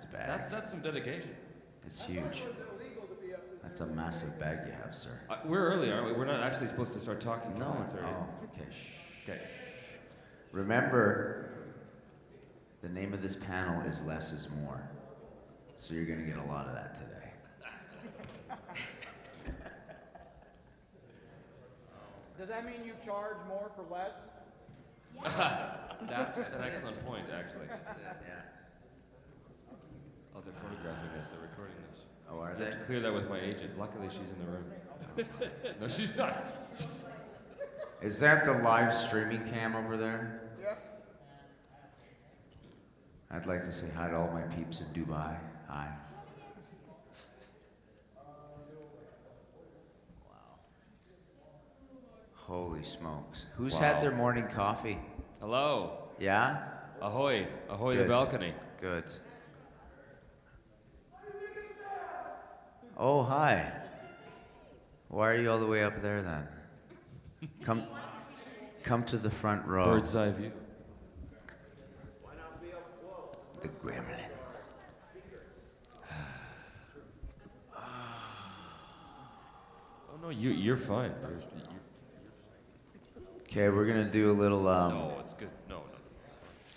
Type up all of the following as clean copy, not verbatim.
man's bag. That's some dedication. It's huge. That's a massive bag you have, sir. We're early, aren't we? We're not actually supposed to start talking. No. 1:30. Oh, okay. Shh. Okay. Remember, the name of this panel is Less is More. So you're going to get a lot of that today. Does that mean you charge more for less? That's an excellent point, actually. Yeah. Oh, they're photographing this. They're recording this. Oh, are I they? have to clear that with my agent. Luckily, she's in the room. No, she's not. Is that the live streaming cam over there? Yeah. I'd like to say hi to all my peeps in Dubai. Hi. Holy smokes. Who's had their morning coffee? Hello. Yeah? Ahoy. Ahoy Good. the balcony. Good. Oh, hi. Why are you all the way up there then? Come to the front row. Bird's eye view. The gremlins. Oh, no, you're fine. Okay, we're gonna do a little, No, it's good. No.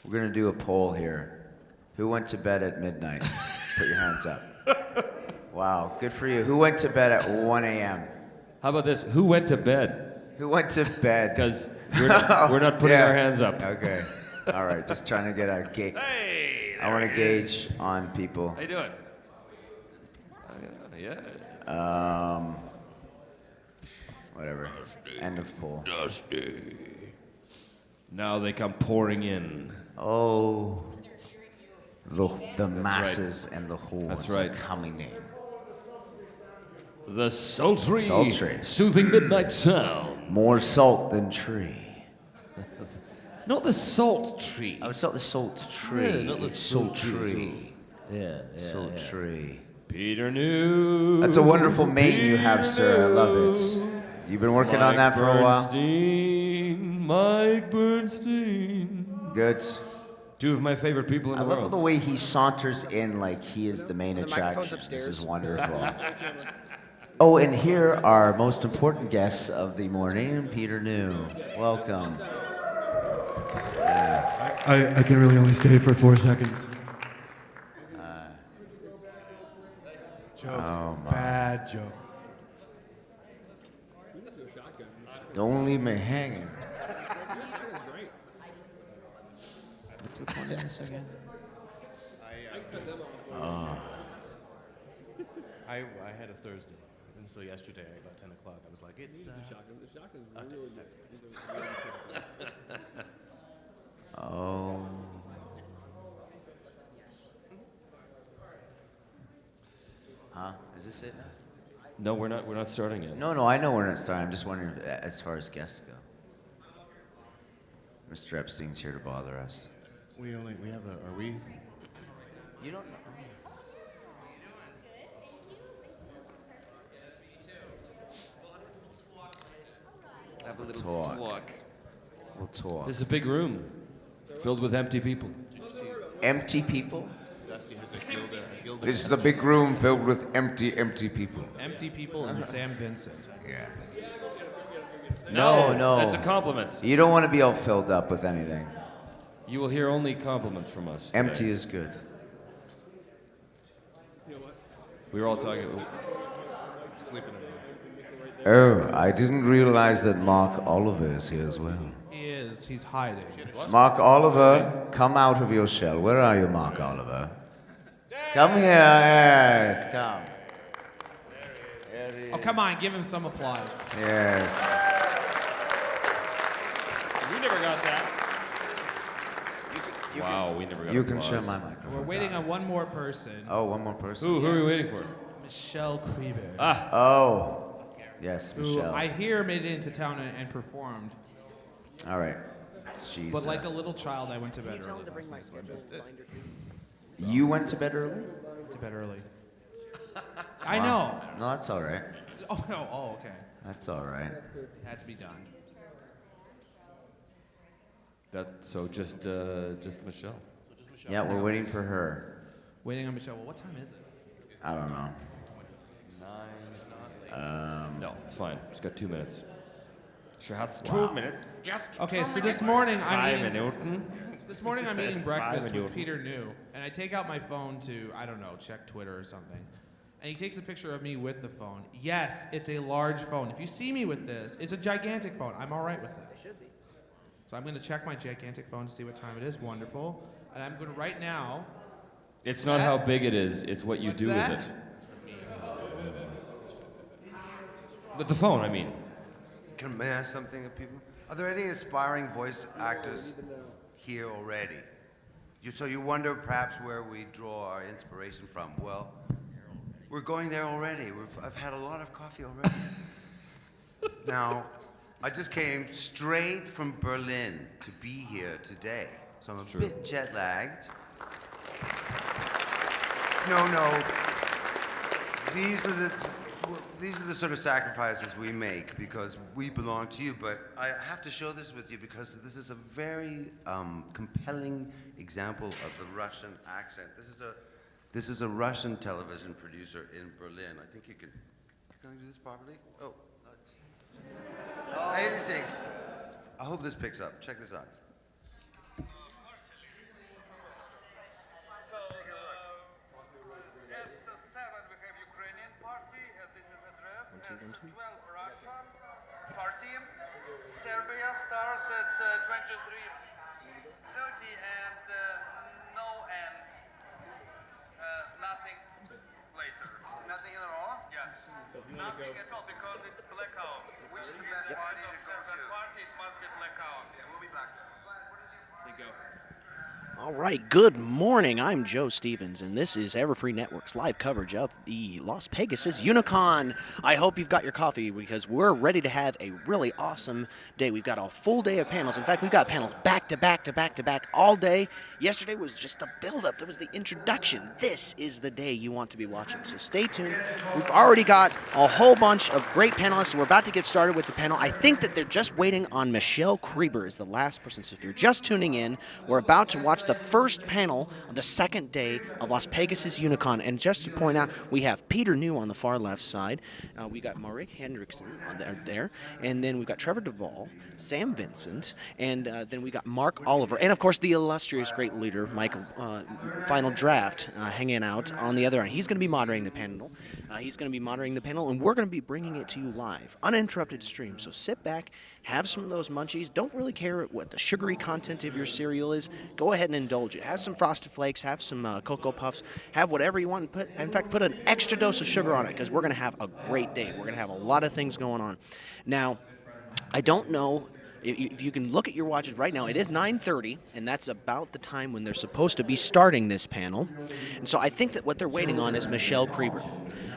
we're gonna do a poll here. Who went to bed at midnight? Put your hands up. Wow, good for you. Who went to bed at 1 a.m.? How about this? Who went to bed? Who went to bed? Because we're not putting Yeah. our hands up. Okay. All right, just trying to get a gauge. Hey, I want to gauge on people. How you doing? Yeah. Whatever. End of poll. Dusty. Now they come pouring in. Oh. The masses and the hordes That's right. are coming in. The sultry, Sultry. soothing midnight sound. More salt than tree. Not the salt tree. Oh, it's not the salt tree. Yeah, not the it's salt tree. Yeah, Salt tree. Peter New. That's a wonderful mane you have, sir. I love it. You've been working on that for a while? Mike Bernstein. Good. Two of my favorite people in I the love world. the way he saunters in like he is the main microphone's attraction. This upstairs. is wonderful. Oh, and here are our most important guests of the morning, Peter New. Welcome. I can really only stay for 4 seconds. Joke. Oh, my. Bad joke. Don't leave me hanging. What's the point of this again? I had a Thursday, and so yesterday about 10 o'clock I was like, it's Oh. Huh? Is this it? No, we're not starting yet. No, I know we're not starting. I'm just wondering as far as guests go. Mr. Epstein's here to bother us. we have a, are we? You don't know. Have a little Talk. walk. We'll talk. This is a big room filled with empty people. Empty people? Dusty has a gilded This is a big room filled with empty people. Empty people and Sam Vincent. Yeah. No, No. That's a compliment. You don't want to be all filled up with anything. You will hear only compliments from us. today. Empty is good. We were all talking. sleeping in Oh, I didn't realize that Mark Oliver is here as well. He is. He's hiding. Mark Oliver, come out of your shell. Where are you, Mark Oliver? Come here, yes, come. Oh, come on. Give him some applause. Yes. We never got that. Wow, we never got You can applause. share my microphone. We're waiting on one more person. Oh, one more person. Who are we waiting for? Michelle Creber. Oh, yes, Who Michelle. I hear made it into town and performed. All right. She's, But like a little child, I went to bed early. last night, so I missed it. you went to bed early? To bed early. I know. No, that's all right. Oh, no. Oh, okay. That's all right. Had to be done. Just Michelle. Yeah, we're waiting for her. Waiting on Michelle. Well, what time is it? I don't know. No, it's fine. Just got 2 minutes. She has 2 minutes. Just Okay, 2 so minutes. this morning I'm 5 eating. Minuten. This morning I'm It eating says breakfast 5 with Minuten. Peter New, and I take out my phone to, I don't know, check Twitter or something. And he takes a picture of me with the phone. Yes, it's a large phone. If you see me with this, it's a gigantic phone. I'm all right with that. It should be. So I'm going to check my gigantic phone to see what time it is. Wonderful. And I'm going to right now. It's not how big it is, it's what you What's do that? with it. But the phone, I mean. May I ask something of people? Are there any aspiring voice actors here already? So you wonder perhaps where we draw our inspiration from. Well, we're going there already. I've had a lot of coffee already. Now, I just came straight from Berlin to be here today. So I'm a bit jet lagged. No. These are the sort of sacrifices we make because we belong to you, but I have to show this with you because this is a very compelling example of the Russian accent. This is a Russian television producer in Berlin. I think you can I do this properly? Oh. Hendrikse. I hope this picks up. Check this out. At 7 we have Ukrainian party, this is address, at 12 Russian party, Serbia starts at 23:30 and no end, nothing later. Nothing at all? Yes, nothing at all because it's blackout. Which is the best party to go to? Party, it must be blackout. Yeah, we'll be back. There you go. All right, good morning. I'm Joe Stevens, and this is Everfree Network's live coverage of the Las Pegasus Unicon. I hope you've got your coffee because we're ready to have a really awesome day. We've got a full day of panels. In fact, we've got panels back to back to back to back all day. Yesterday was just the build-up. That was the introduction. This is the day you want to be watching, so stay tuned. We've already got a whole bunch of great panelists. We're about to get started with the panel. I think that they're just waiting on Michelle Creber as the last person, so if you're just tuning in, we're about to watch the first panel of the second day of Las Pegasus Unicon. And just to point out, we have Peter New on the far left side. We got Hendrikse there. And then we've got Trevor Devall, Sam Vincent, and then we got Mark Oliver. And, of course, the illustrious great leader, Mike Final Draft, hanging out on the other end. He's going to be moderating the panel. And we're going to be bringing it to you live, uninterrupted stream. So sit back, have some of those munchies. Don't really care what the sugary content of your cereal is. Go ahead and indulge it. Have some Frosted Flakes, have some Cocoa Puffs, have whatever you want. Put an extra dose of sugar on it because we're going to have a great day. We're going to have a lot of things going on. Now, I don't know if you can look at your watches right now. It is 9:30, and that's about the time when they're supposed to be starting this panel. And so I think that what they're waiting on is Michelle Creber.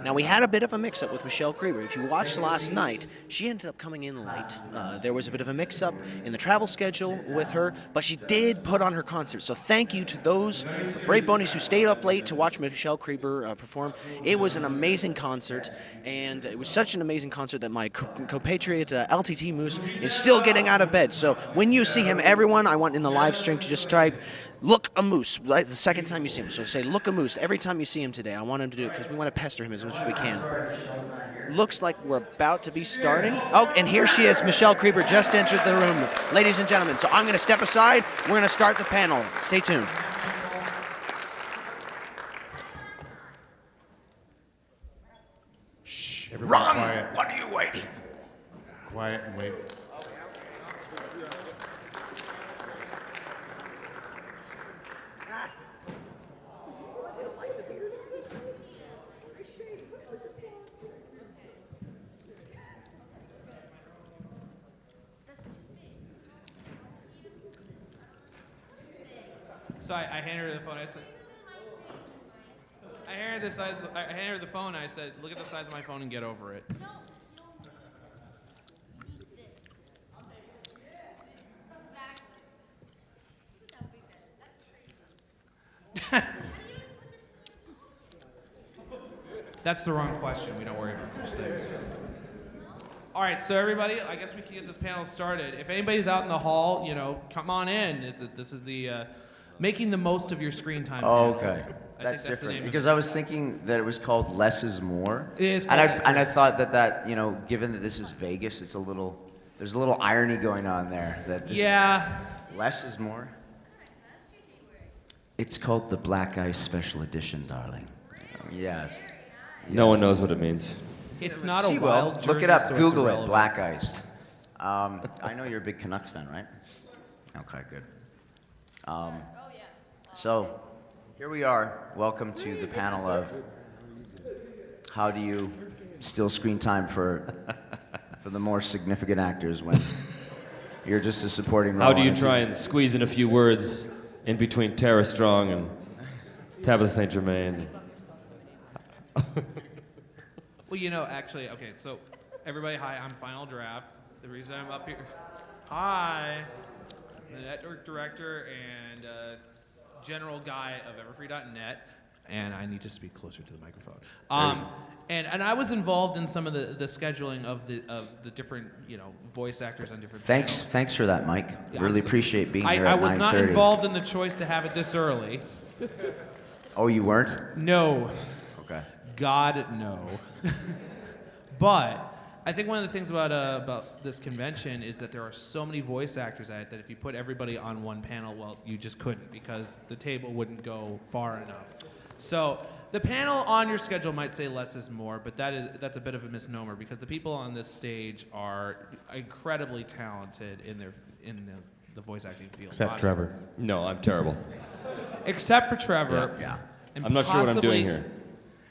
Now, we had a bit of a mix-up with Michelle Creber. If you watched last night, she ended up coming in late. There was a bit of a mix-up in the travel schedule with her, but she did put on her concert. So thank you to those brave bonies who stayed up late to watch Michelle Creber perform. It was an amazing concert, and it was such an amazing concert that my compatriot LTT Moose is still getting out of bed. So when you see him, everyone, I want in the live stream to just type, "Look a moose," right? The second time you see him. So say, "Look a moose," every time you see him today. I want him to do it because we want to pester him as much as we can. Looks like we're about to be starting. Oh, and here she is. Michelle Creber just entered the room, ladies and gentlemen. So I'm going to step aside. We're going to start the panel. Stay tuned. Shh, everyone quiet. What are you waiting for? Quiet and wait. So I handed her the phone. I said, I handed her the phone. I said, "Look at the size of my phone and get over it." That's the wrong question. We don't worry about such things. All right, so everybody, I guess we can get this panel started. If anybody's out in the hall, come on in. This is the making the most of your screen time. Oh, panel. okay. I That's think that's the name different of because it. I was thinking that it was called Less is More. It is and called I that, and I too. thought that given that this is Vegas, there's a little irony going on there. Yeah. Less is more. It's called the Black Ice Special Edition, darling. Yes. No one knows what it means. It's not a She will. wild jersey, Look it up. so it's Google it. irrelevant. Black Ice. I know you're a big Canucks fan, right? Okay, good. So, here we are. Welcome to the panel of how do you steal screen time for the more significant actors when you're just a supporting role. How do you on a try and squeeze in a few words in between Tara Strong and Tabitha St. Germain? Well, actually, okay, so everybody, hi, I'm Final Draft. The reason I'm up here, hi, I'm the network director and general guy of Everfree.net, and I need to speak closer to the microphone. And I was involved in some of the scheduling of the different, voice actors on different Thanks for that, Mike. Yeah, Really so- appreciate being here I at was not 9:30. involved in the choice to have it this early. Oh, you weren't? No. Okay. God, no. But I think one of the things about this convention is that there are so many voice actors at it that if you put everybody on one panel, well, you just couldn't because the table wouldn't go far enough. So the panel on your schedule might say less is more, but that's a bit of a misnomer because the people on this stage are incredibly talented in the voice acting field. Except honestly. Trevor. No, I'm terrible. Except for Trevor. Yeah. And I'm not sure what I'm doing here.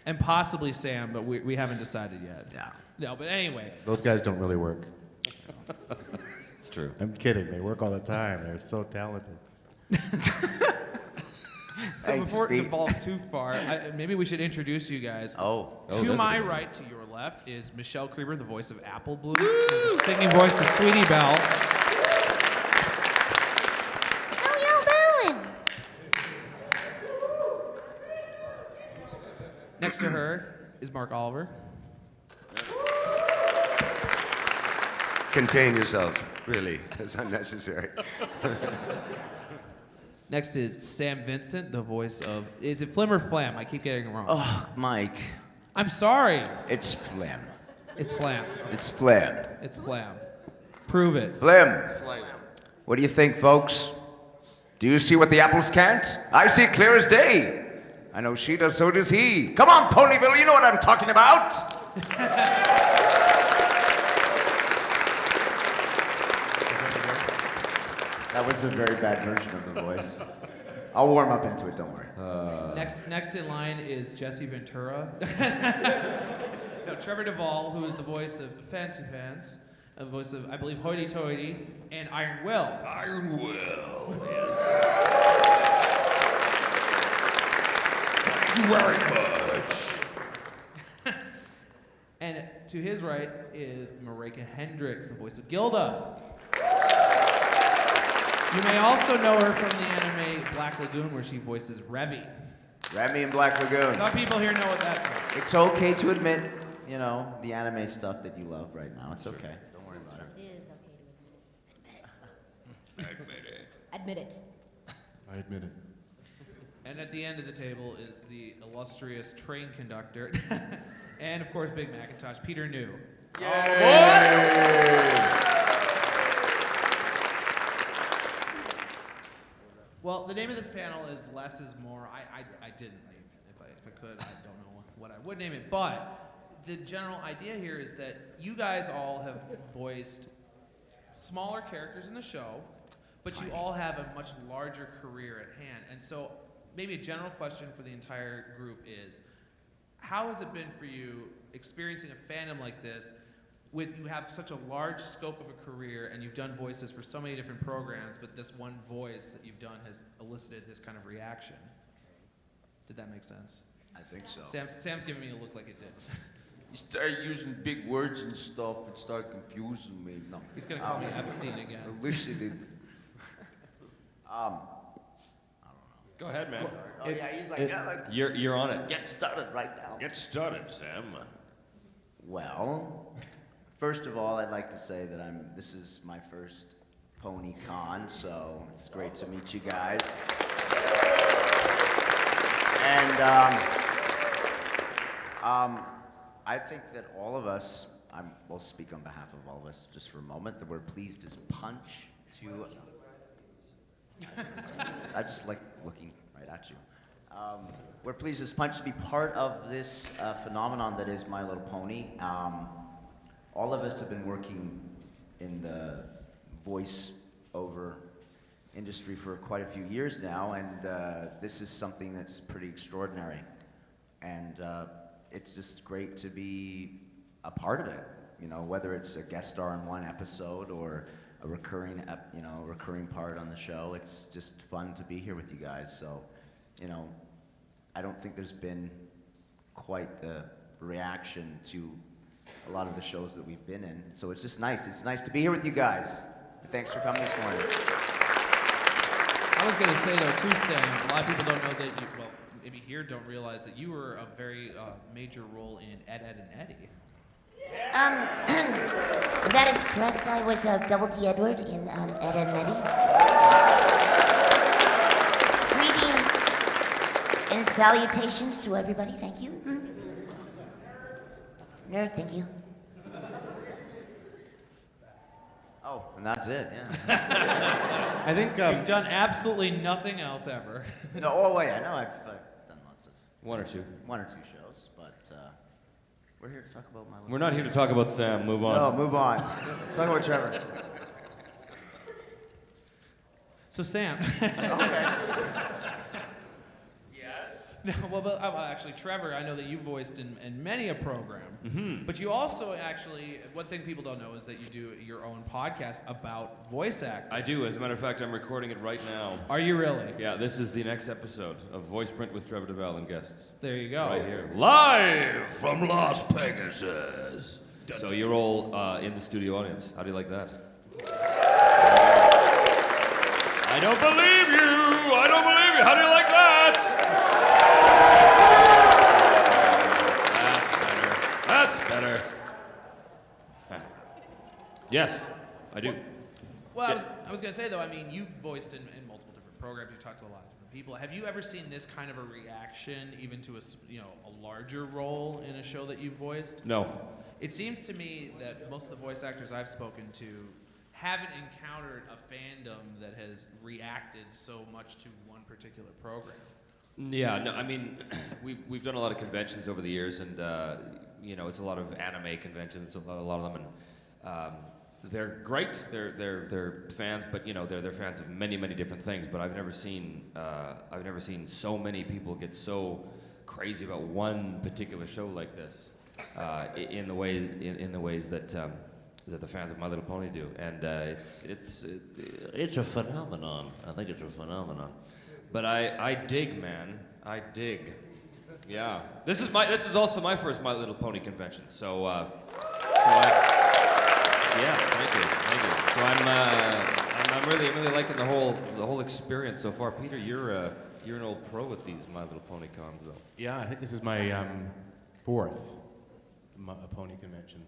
And possibly Sam, but we haven't decided yet. Yeah. No, but anyway. Those guys don't really work. It's true. I'm kidding. They work all the time. They're so talented. So Thanks, before it Pete. devolves too far, maybe we should introduce you guys. Oh. To that's my a good- right, to your left, is Michelle Creber, the voice of Apple Bloom, and the singing voice of Sweetie Belle. How y'all doing? Next to her is Mark Oliver. Contain yourselves, really. It's unnecessary. Next is Sam Vincent, the voice of... Is it Flim or Flam? I keep getting it wrong. Oh, Mike. I'm sorry. It's Flim. It's Flam. It's Flim. It's Flam. Prove it. Flim. What do you think, folks? Do you see what the apples can't? I see it clear as day. I know she does, so does he. Come on, Ponyville, you know what I'm talking about. That was a very bad version of the voice. I'll warm up into it, don't worry. Next in line is Jesse Ventura. No, Trevor Devall, who is the voice of Fancy Pants, the voice of, I believe, Hoity Toity, and Iron Will. Iron Will. Thank you very much. And to his right is Marika Hendrikse, the voice of Gilda. You may also know her from the anime Black Lagoon, where she voices Revy. Remy and Black Lagoon. Some people here know what that's about. It's okay to admit, the anime stuff that you love right now. It's okay. Don't worry about it. It is okay to admit it. Admit it. I admit it. And at the end of the table is the illustrious train conductor, and of course Big Macintosh, Peter New. Well, the name of this panel is Less is More. I didn't name it. If I could, I don't know what I would name it. But the general idea here is that you guys all have voiced smaller characters in the show, but you all have a much larger career at hand. And so maybe a general question for the entire group is, how has it been for you experiencing a fandom like this with you have such a large scope of a career and you've done voices for so many different programs, but this one voice that you've done has elicited this kind of reaction? Did that make sense? I think so. Sam's giving me a look like it did. You start using big words and stuff and start confusing me. No. He's gonna call me Epstein again. Elicited. Go ahead, man. Oh, yeah, he's like, yeah, like, You're on it. get started right now. Get started, Sam. Well, first of all, I'd like to say that this is my first PonyCon, so it's great to meet you guys. And I think that all of us, we'll speak on behalf of all of us just for a moment, that we're pleased as punch to. I just like looking right at you. We're pleased as punch to be part of this phenomenon that is My Little Pony. All of us have been working in the voice-over industry for quite a few years now, and this is something that's pretty extraordinary. And it's just great to be a part of it, you know, whether it's a guest star in one episode or a recurring part on the show. It's just fun to be here with you guys. So, you know, I don't think there's been quite the reaction to a lot of the shows that we've been in. So it's just nice. It's nice to be here with you guys. Thanks for coming this morning. I was going to say, though, too, Sam, a lot of people don't know that you, well, maybe here don't realize that you were a very major role in Ed, Ed, and Eddie. That is correct. I was Double D Edward in Ed, Ed, and Eddie. Greetings and salutations to everybody. Thank you. Nerd, thank you. Oh, and that's it, yeah. I think You've done absolutely nothing else ever. No, oh wait, I know I've done lots of One or two. shows, but we're here to talk about My Little We're not here to talk about Sam. Move on. No, move on. Talk about Trevor. So, Sam. Okay. No, well, but actually, Trevor, I know that you voiced in many a program. Mm-hmm. But you also actually, one thing people don't know is that you do your own podcast about voice acting. I do. As a matter of fact, I'm recording it right now. Are you really? Yeah, this is the next episode of Voice Print with Trevor Devall and guests. There you go. Right here. Live from Las Pegasus. So you're all in the studio audience. How do you like that? I don't believe you! I don't believe you! How do you like that? That's better. Yes, I do. Well, Yeah. I was going to say, though, I mean, you've voiced in multiple different programs. You've talked to a lot of different people. Have you ever seen this kind of a reaction, even to a larger role in a show that you've voiced? No. It seems to me that most of the voice actors I've spoken to haven't encountered a fandom that has reacted so much to one particular program. Yeah, no, I mean, we've done a lot of conventions over the years, and it's a lot of anime conventions, a lot of them, and they're great. They're fans, but they're fans of many different things. But I've never seen so many people get so crazy about one particular show like this, in the ways that the fans of My Little Pony do, and it's a phenomenon. I think it's a phenomenon. But I dig, man. I dig. Yeah. This is also my first My Little Pony convention. Yes, thank you. So I'm really liking the whole experience so far. Peter, you're an old pro at these My Little Pony cons, though. Yeah, I think this is my fourth pony convention.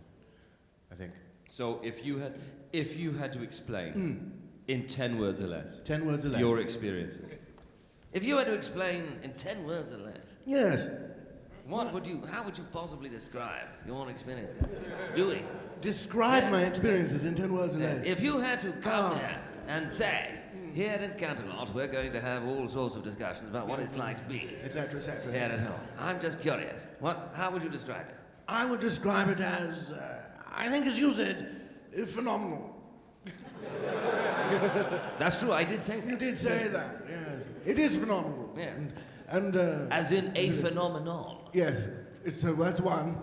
I think. So if you had to explain in 10 words or less. 10 words or less. Your experiences. If you had to explain in 10 words or less. Yes. How would you possibly describe your own experiences doing? Describe my experiences in 10 words or less. If you had to come here and say, here at Canterlot, we're going to have all sorts of discussions about what it's like to be etc. here at home. I'm just curious. How would you describe it? I would describe it as, I think as you said, phenomenal. That's true, I did say that. You did say that, yes. It is phenomenal. Yeah. And as in a phenomenon. Yes. So that's one.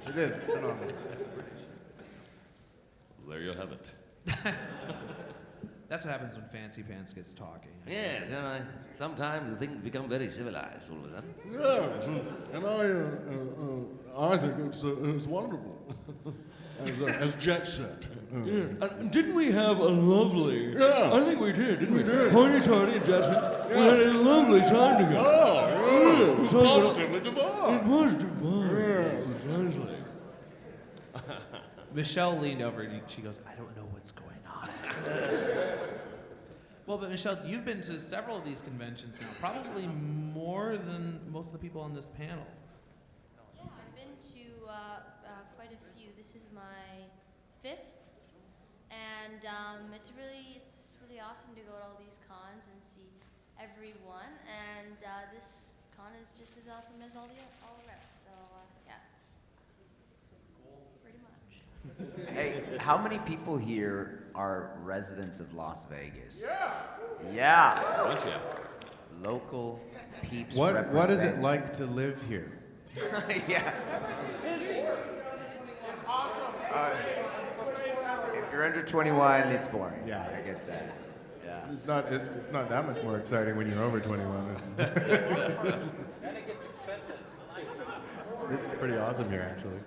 It is phenomenal. There you have it. That's what happens when Fancy Pants gets talking. Yes, sometimes things become very civilized all of a sudden. Yes, and I think it's wonderful, as Jet said. And didn't we have a lovely... Yeah. I think we did, didn't we? did. Pony Tony and Jetson. We had a lovely time together. Oh, Yeah, it was so- positively divine. It was divine. Yes. Precisely. Michelle leaned over and she goes, I don't know what's going on. Well, but Michelle, you've been to several of these conventions now, probably more than most of the people on this panel. Yeah, I've been to quite a few. This is my 5th, and it's really awesome to go to all these cons and see everyone. And this con is just as awesome as all the rest. So yeah, pretty much. Hey, how many people here are residents of Las Vegas? Yeah. Bunch of Local peeps. What is it represent. like to live here? Yeah. If you're under 21, it's boring. Yeah. I get that. Yeah. It's not that much more exciting when you're over 21. It's pretty awesome here, actually.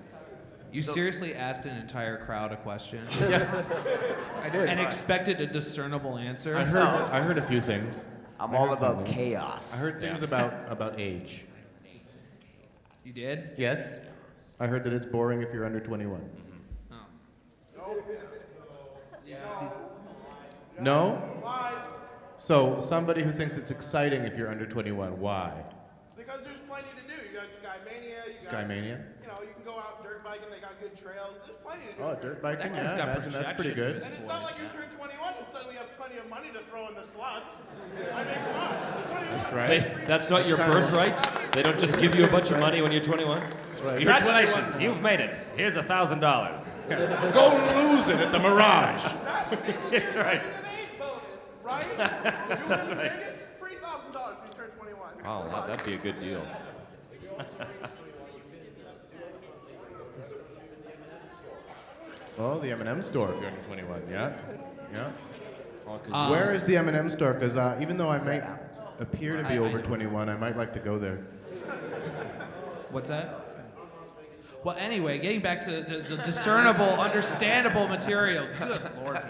You seriously asked an entire crowd a question? I did. And expected a discernible answer? I heard a few things. I'm I all heard about something. chaos. I heard things about age. You did? Yes. I heard that it's boring if you're under 21. No? So, somebody who thinks it's exciting if you're under 21, why? Because there's plenty to do. You got Skymania. Skymania? You know, you can go out dirt biking. They got good trails. There's plenty to do. Oh, dirt biking, That guy's yeah, got imagine that's pretty projection to good. his And it's not voice. like you turn 21 and suddenly you have plenty of money to throw in the slots. I mean, come on. That's right. That's not your kind of- birthright? They don't just give you a bunch of money when you're 21? That's right. Congratulations, you've made it. Here's $1,000. Go lose it at the Mirage. That's right. Right? That's right. $3,000 when you turn 21. Oh, that'd be a good deal. Oh, the M&M store if you're under 21, yeah? Yeah. Oh, Where is the M&M store? Because even though I might appear to be over 21, I might like to go there. What's that? Well, anyway, getting back to discernible, understandable material. Good Lord.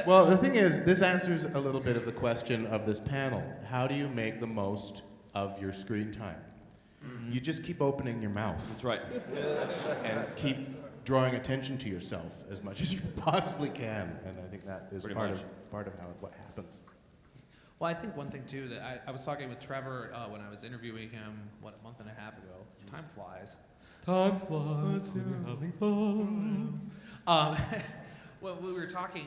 Well, the thing is, this answers a little bit of the question of this panel. How do you make the most of your screen time? You just keep opening your mouth. That's right. And keep drawing attention to yourself as much as you possibly can. And I think that is Pretty part much. of what happens. Well, I think one thing, too, that I was talking with Trevor when I was interviewing him, a month and a half ago. Time flies. Time flies when you're having fun. Well, we were talking,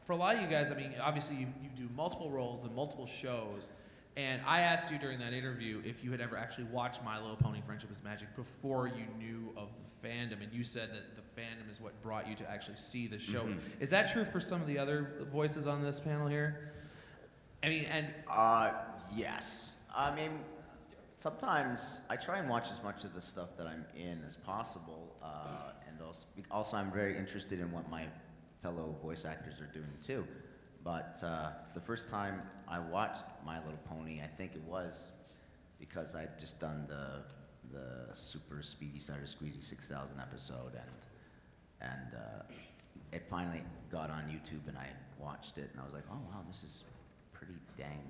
for a lot of you guys, I mean, obviously you do multiple roles and multiple shows, and I asked you during that interview if you had ever actually watched My Little Pony Friendship is Magic before you knew of the fandom, and you said that the fandom is what brought you to actually see the show. Mm-hmm. Is that true for some of the other voices on this panel here? I mean, and Yes. I mean, sometimes I try and watch as much of the stuff that I'm in as possible, and also I'm very interested in what my fellow voice actors are doing too. But the first time I watched My Little Pony, I think it was because I'd just done the Super Speedy Cider Squeezy 6000 episode, and it finally got on YouTube, and I watched it, and I was like, oh wow, this is pretty dang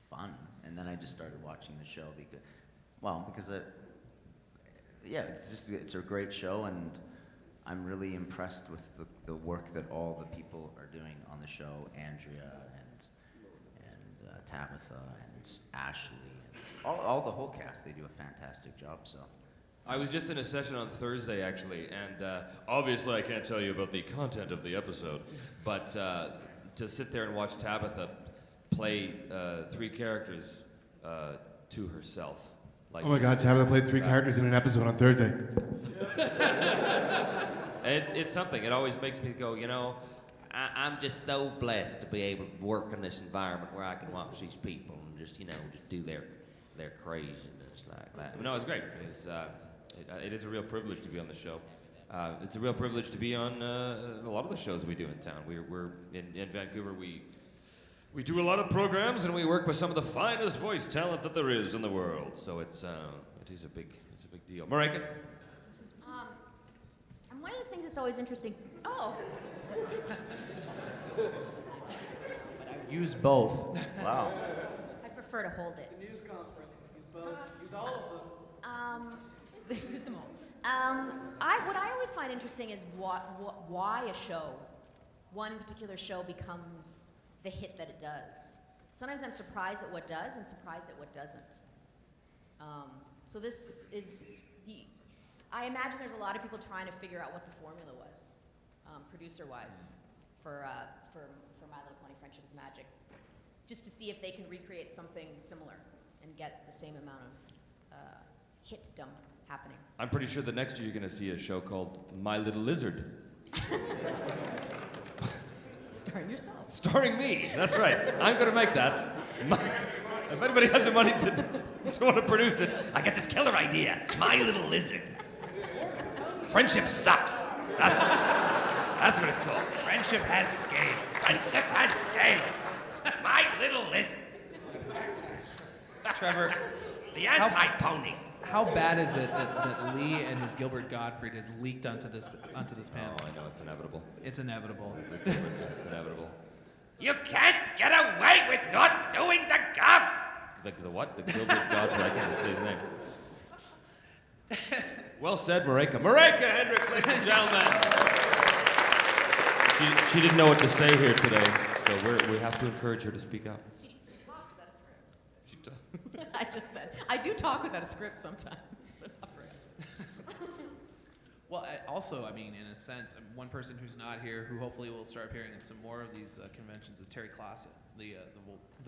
fun. And then I just started watching the show because it's a great show, and I'm really impressed with the work that all the people are doing on the show. Andrea and Tabitha and Ashley and all the whole cast. They do a fantastic job. So I was just in a session on Thursday, actually, and obviously I can't tell you about the content of the episode, but to sit there and watch Tabitha play 3 characters to herself. Like Oh my God, Tabitha played 3 characters in an episode on Thursday. It's something. It always makes me go, I'm just so blessed to be able to work in this environment where I can watch these people and just do their craziness like that. No, it's great. It is a real privilege to be on the show. It's a real privilege to be on a lot of the shows we do in town. We're in Vancouver. We do a lot of programs, and we work with some of the finest voice talent that there is in the world. So it is a big deal. Marika? And one of the things that's always interesting. Oh. use both. Wow. I prefer to hold it. News conference. Use both. Use all of them. Use them all. What I always find interesting is why a show, one particular show becomes the hit that it does. Sometimes I'm surprised at what does and surprised at what doesn't. So this is, I imagine there's a lot of people trying to figure out what the formula was, producer-wise, for My Little Pony: Friendship is Magic, just to see if they can recreate something similar and get the same amount of hit-dom happening. I'm pretty sure the next year you're going to see a show called My Little Lizard. Starring yourself. Starring me. That's right. I'm going to make that. If anybody has the money to want to produce it, I got this killer idea. My Little Lizard. Friendship sucks. That's what it's called. Friendship has scales. Friendship has scales. My Little Lizard. Trevor, The anti-pony. how bad is it that Lee and his Gilbert Gottfried has leaked onto this panel? Oh, I know, it's inevitable. It's inevitable. It's inevitable. You can't get away with not doing the job. The what? The Gilbert Gottfried. I can't say his name. Well said, Marika. Marika Hendrikse, ladies and gentlemen. She didn't know what to say here today, so we have to encourage her to speak up. She talks without a script. I just said, I do talk without a script sometimes, but not for him. Well, also, I mean, in a sense, one person who's not here, who hopefully will start appearing in some more of these conventions, is Terry Clausen, the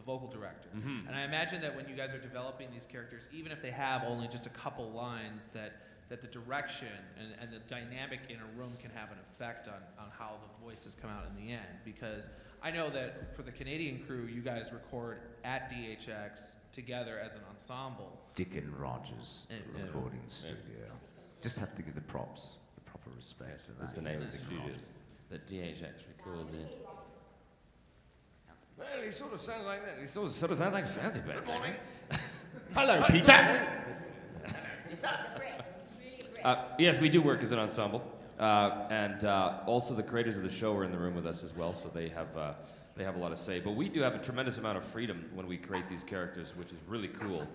vocal director. Mm-hmm. And I imagine that when you guys are developing these characters, even if they have only just a couple lines, that the direction and the dynamic in a room can have an effect on how the voices come out in the end. Because I know that for the Canadian crew, you guys record at DHX together as an ensemble. Dick and Rogers recording studio. Just have to give the props, the proper respect. to That's that. the name of the studio that DHX records in. Well, he sort of sounds like that. He sort of sounds like Fancy Pants. Good morning. Hello, Peter. Yes, we do work as an ensemble, and also the creators of the show are in the room with us as well, so they have a lot of say. But we do have a tremendous amount of freedom when we create these characters, which is really cool.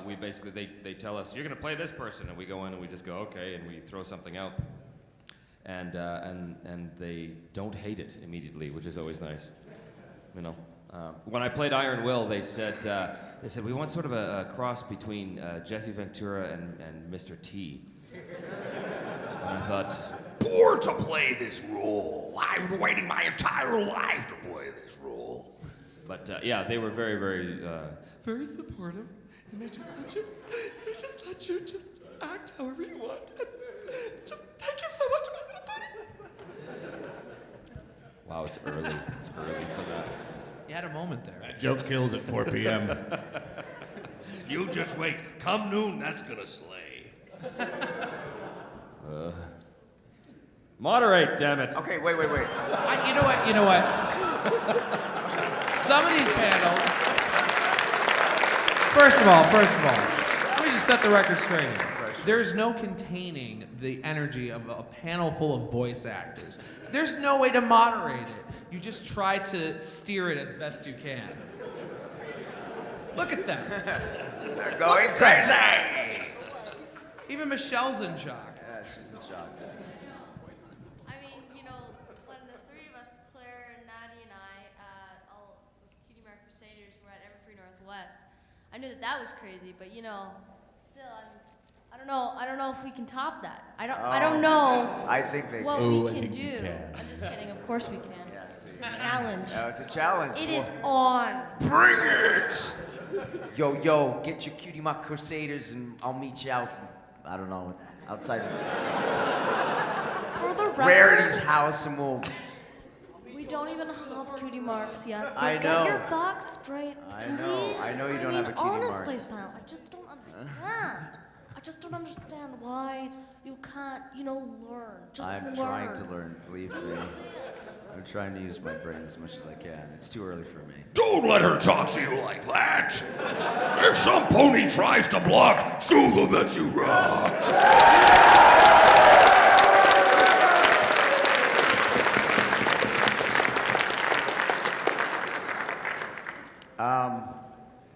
We basically they tell us you're going to play this person, and we go in and we just go okay, and we throw something out, and they don't hate it immediately, which is always nice, you know. When I played Iron Will, they said we want sort of a cross between Jesse Ventura and Mr. T. And I thought, born to play this role. I've been waiting my entire life to play this role. But yeah, they were very, very, very supportive, and they just let you act however you want. And just thank you so much, my little buddy. Wow, it's early. It's early for that. You had a moment there. That joke kills at 4 p.m. You just wait. Come noon, that's gonna slay. Moderate, damn it. Okay, wait. You know what? Some of these panels. First of all, let me just set the record straight here. There's no containing the energy of a panel full of voice actors. There's no way to moderate it. You just try to steer it as best you can. Look at them. They're going crazy. Even Michelle's in shock. Yeah, she's in shock. I mean, you know, when the three of us, Claire and Natty and I, all those Cutie Mark Crusaders were at Everfree Northwest, I knew that was crazy, but you know, still, I don't know if we can top that. I don't know. I think they what can. we can do. I'm just kidding. Of course we can. It's a challenge. It's a challenge. It is on. Bring it! Yo, get your Cutie Mark Crusaders and I'll meet you out, I don't know, outside For the record, Rarity's house and we'll... we don't even have cutie marks yet, so I get know. your facts straight, please. I know you don't have a cutie mark. Honestly, Sam, I just don't understand. I just don't understand why you can't, learn. Just I'm learn. trying to learn, believe me. I'm trying to use my brain as much as I can. It's too early for me. Don't let her talk to you like that. If some pony tries to block, show them that you rock.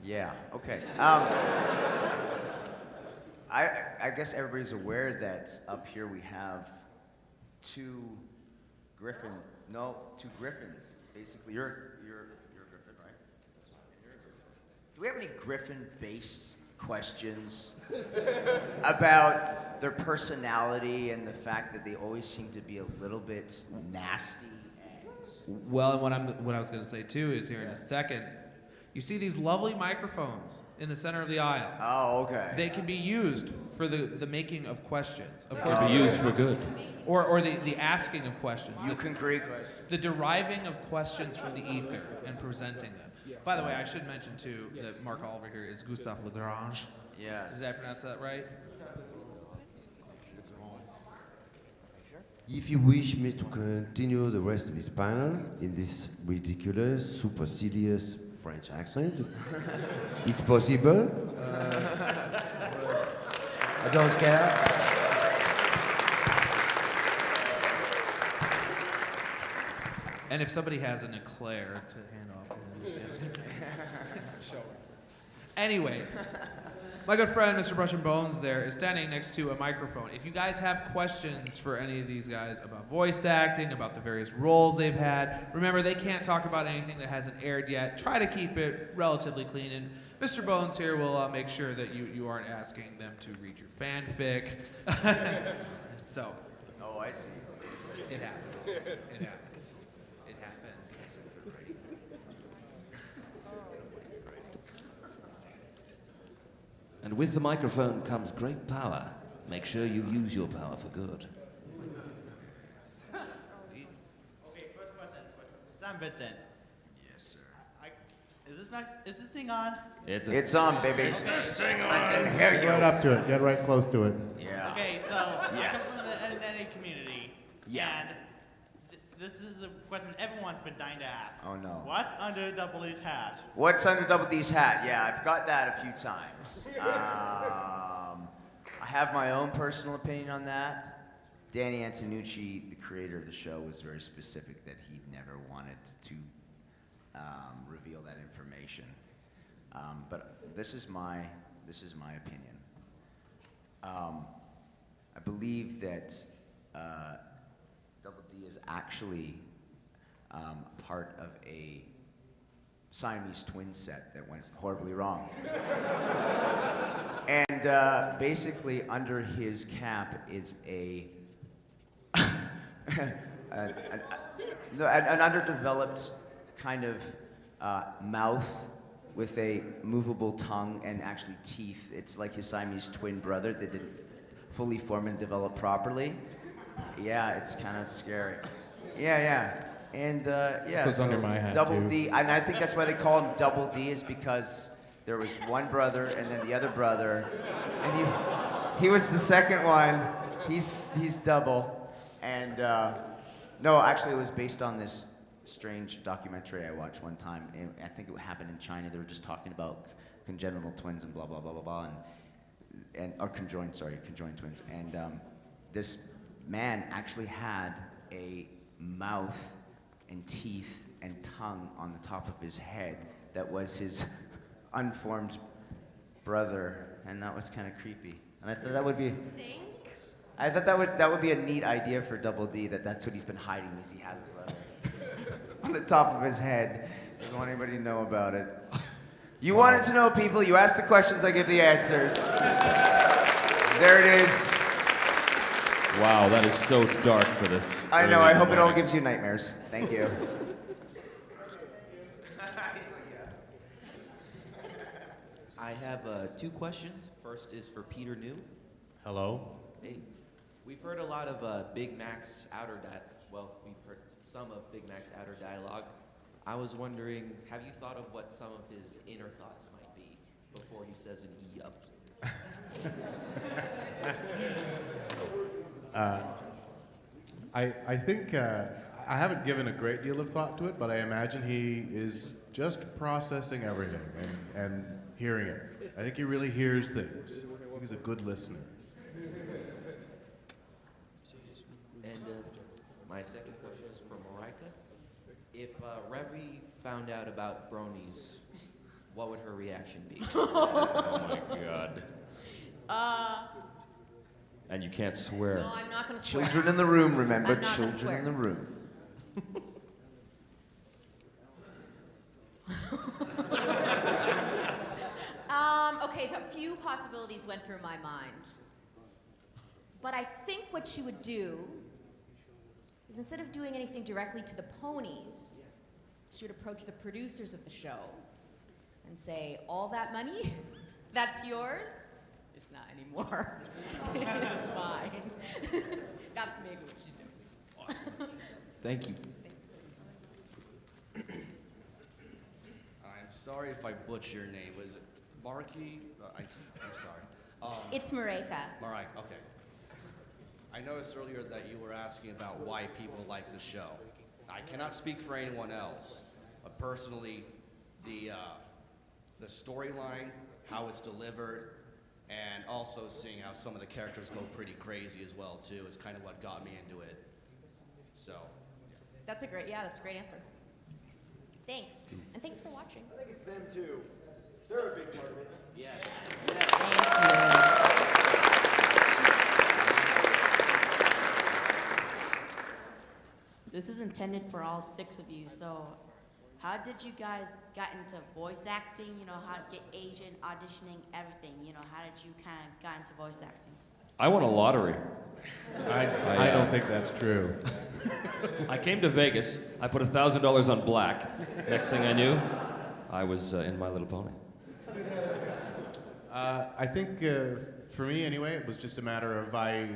Yeah, okay. I guess everybody's aware that up here we have two griffins. Basically, you're Griffin, right? Do we have any Griffin-based questions about their personality and the fact that they always seem to be a little bit nasty? Well, and what I was going to say too is here in a second, you see these lovely microphones in the center of the aisle. Oh, okay. They can be used for the making of questions. Of They course, can be used for good. Or the asking of questions. You can create questions. The deriving of questions from the ether and presenting them. By the way, I should mention too that Mark Oliver here is Gustave Lagrange. Yes. Did I pronounce that right? If you wish me to continue the rest of this panel in this ridiculous, supercilious French accent, it's possible. I don't care. And if somebody has an eclair to hand off to him, show it. Anyway, my good friend, Mr. Brush and Bones there, is standing next to a microphone. If you guys have questions for any of these guys about voice acting, about the various roles they've had, remember they can't talk about anything that hasn't aired yet. Try to keep it relatively clean. And Mr. Bones here will make sure that you aren't asking them to read your fanfic. So. Oh, I see. It happens. It happens. It happens. And with the microphone comes great power. Make sure you use your power for good. Okay, first question for Sam Vincent. Yes, sir. Is this thing on? It's on, baby. Is this thing on? I can hear you. Get right up to it. Get right close to it. Yeah. Okay, so Yes. I come from the NNA community. Yeah. And this is a question everyone's been dying to ask. Oh, no. What's under Double E's hat? What's under Double D's hat? Yeah, I've got that a few times. I have my own personal opinion on that. Danny Antonucci, the creator of the show, was very specific that he never wanted to reveal that information. But this is my opinion. I believe that Double D is actually part of a Siamese twin set that went horribly wrong. And basically under his cap is an underdeveloped kind of mouth with a movable tongue and actually teeth. It's like his Siamese twin brother that didn't fully form and develop properly. Yeah, it's kind of scary. Yeah. And yeah, That's what's under my hat, Double too. D, and I think that's why they call him Double D, is because there was one brother and then the other brother, and he was the second one. He's double, and no, actually it was based on this strange documentary I watched one time. And I think it happened in China. They were just talking about congenital twins and blah blah blah blah blah, or conjoined twins, and this man actually had a mouth and teeth and tongue on the top of his head that was his unformed brother, and that was kind of creepy. And I thought that would be. I thought that would be a neat idea for Double D. That's what he's been hiding, is he has a brother on the top of his head. Doesn't want anybody to know about it. You wanted to know, people. You asked the questions. I give the answers. There it is. Wow, that is so dark for this. I know. early I hope it all morning. gives you nightmares. Thank you. I have two questions. First is for Peter New. Hello. Hey, we've heard a lot of Big Mac's outer we've heard some of Big Mac's outer dialogue. I was wondering, have you thought of what some of his inner thoughts might be before he says an E up? I think I haven't given a great deal of thought to it, but I imagine he is just processing everything and hearing it. I think he really hears things. I think he's a good listener. And my second question is for Marika. If Revy found out about bronies, what would her reaction be? Oh my god. And you can't swear. No, I'm not going to swear. Children in the room, remember? I'm not gonna Children in swear. the room. okay, a few possibilities went through my mind. But I think what she would do is instead of doing anything directly to the ponies, she would approach the producers of the show and say, all that money, that's yours? It's not anymore. It's mine. That's maybe what she'd do. Awesome. Thank you. I'm sorry if I butcher your name. Was it Marky? I'm sorry. It's Mareka. Marai, okay. I noticed earlier that you were asking about why people like the show. I cannot speak for anyone else, but personally, the storyline, how it's delivered, and also seeing how some of the characters go pretty crazy as well too, is kind of what got me into it. So. That's a great answer. Thanks. And thanks for watching. I think it's them too. They're a big part of it. Yeah. This is intended for all 6 of you, so how did you guys get into voice acting? You know, how to get agent, auditioning, everything. You know, how did you kind of got into voice acting? I won a lottery. I don't think that's true. I came to Vegas. I put $1,000 on black. Next thing I knew, I was in My Little Pony. I think for me anyway, it was just a matter of I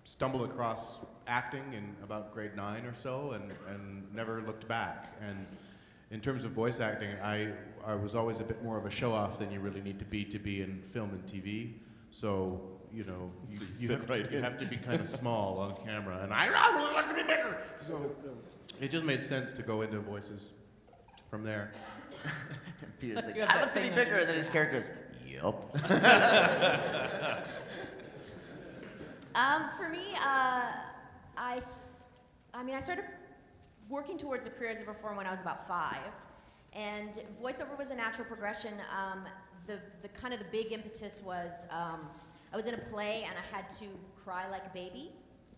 stumbled across acting in about grade 9 or so and never looked back. And in terms of voice acting, I was always a bit more of a show-off than you really need to be in film and TV. So, you know, you have to be kind of small on camera, and I really like to be bigger. So it just made sense to go into voices from there. Peter's like, I love to be bigger than his characters. Yup. For me, I started working towards a career as a performer when I was about 5, and voiceover was a natural progression. The kind of the big impetus was I was in a play and I had to cry like a baby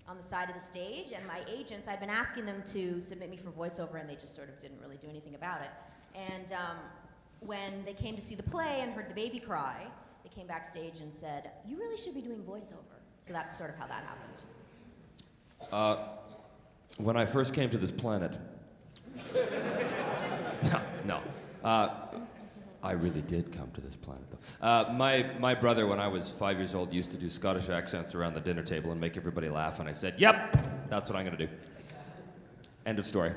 on the side of the stage, and my agents, I'd been asking them to submit me for voiceover, and they just sort of didn't really do anything about it. And when they came to see the play and heard the baby cry, they came backstage and said, "You really should be doing voiceover." So that's sort of how that happened. When I first came to this planet, no, I really did come to this planet, though. My brother, when I was 5 years old, used to do Scottish accents around the dinner table and make everybody laugh, and I said, "Yep, that's what I'm going to do." End of story.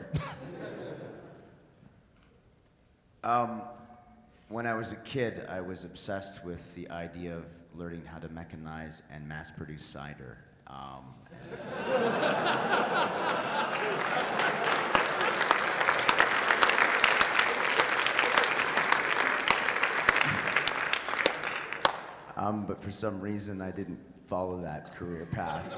When I was a kid, I was obsessed with the idea of learning how to mechanize and mass-produce cider. But for some reason, I didn't follow that career path.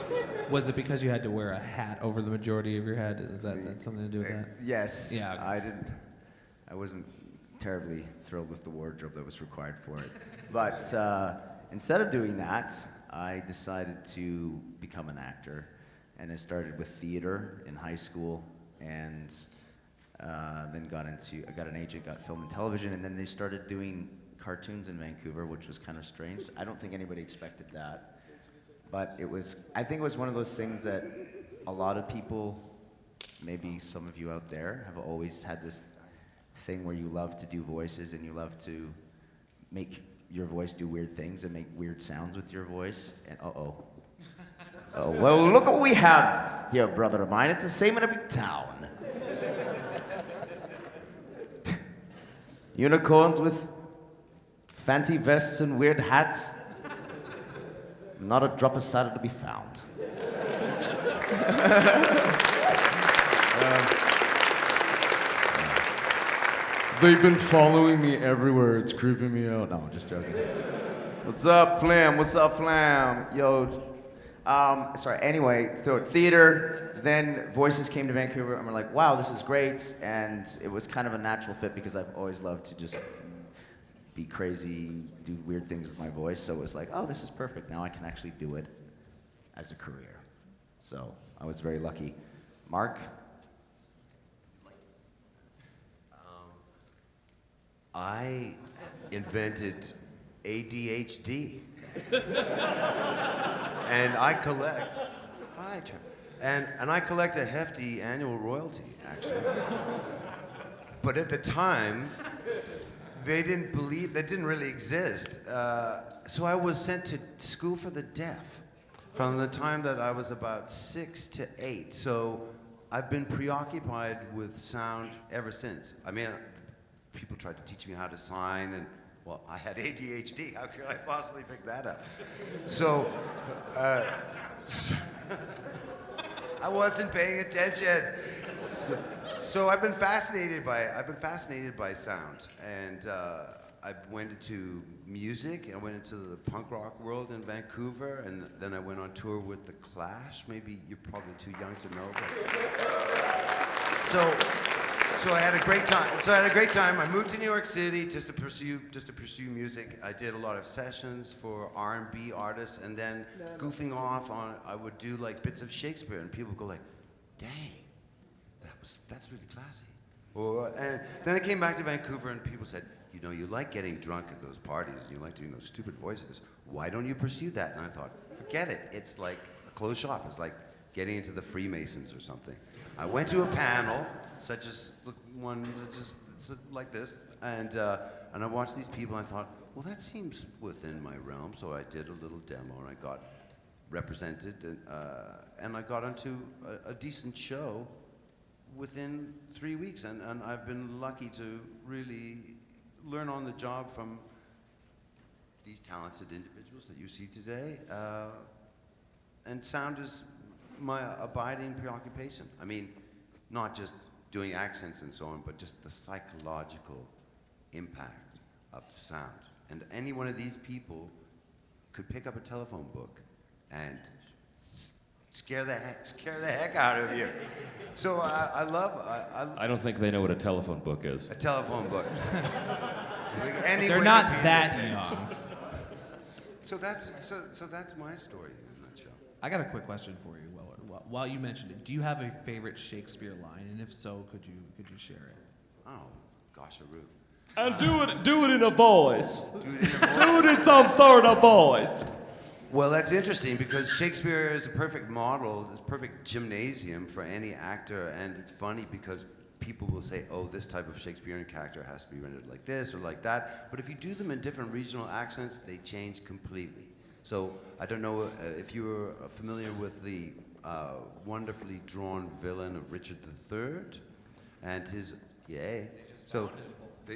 Was it because you had to wear a hat over the majority of your head? Is that something to do with that? Yes. Yeah. I wasn't terribly thrilled with the wardrobe that was required for it. But instead of doing that, I decided to become an actor. And I started with theater in high school, and then I got an agent, got film and television, and then they started doing cartoons in Vancouver, which was kind of strange. I don't think anybody expected that. But I think it was one of those things that a lot of people, maybe some of you out there, have always had this thing where you love to do voices and you love to make your voice do weird things and make weird sounds with your voice. And oh, well, look what we have here, brother of mine. It's the same in every town. Unicorns with fancy vests and weird hats. Not a drop of cider to be found. They've been following me everywhere. It's creeping me out. No, I'm just joking. What's up, Flam? What's up, Flam? Yo. Sorry. Anyway, so theater. Then voices came to Vancouver, and we're like, wow, this is great. And it was kind of a natural fit because I've always loved to just be crazy, do weird things with my voice. So it was like, oh, this is perfect. Now I can actually do it as a career. So I was very lucky. Mark? I invented ADHD. And I collect. Hi, Trevor. And I collect a hefty annual royalty, actually. But at the time, they didn't believe that didn't really exist. So I was sent to school for the deaf from the time that I was about 6 to 8. So I've been preoccupied with sound ever since. I mean, people tried to teach me how to sign, and well, I had ADHD. How could I possibly pick that up? So, I wasn't paying attention. So I've been fascinated by sound, and I went into music. I went into the punk rock world in Vancouver, and then I went on tour with the Clash. Maybe you're probably too young to know, but so I had a great time. I moved to New York City just to pursue music. I did a lot of sessions for R&B artists, and then goofing off on, I would do like bits of Shakespeare, and people would go like, "Dang, that's really classy." And then I came back to Vancouver, and people said, "You know, you like getting drunk at those parties, and you like doing those stupid voices. Why don't you pursue that?" And I thought, forget it. It's like a closed shop. It's like getting into the Freemasons or something. I went to a panel, such as one just like this, and I watched these people, and I thought, well, that seems within my realm. So I did a little demo, and I got represented, and I got onto a decent show within 3 weeks, and I've been lucky to really learn on the job from these talented individuals that you see today. And sound is my abiding preoccupation. I mean, not just doing accents and so on, but just the psychological impact of sound. And any one of these people could pick up a telephone book and scare the heck out of you. So I don't think they know what a telephone book is. A telephone book. They're not that young. So that's my story in a nutshell. I got a quick question for you. While you mentioned it, do you have a favorite Shakespeare line? And if so, could you share it? Oh, gosh, a root. And do it in a voice. Do it in some sort of voice. Well, that's interesting because Shakespeare is a perfect model, it's a perfect gymnasium for any actor, and it's funny because people will say, oh, this type of Shakespearean character has to be rendered like this or like that, but if you do them in different regional accents, they change completely. So I don't know if you're familiar with the wonderfully drawn villain of Richard III and his, they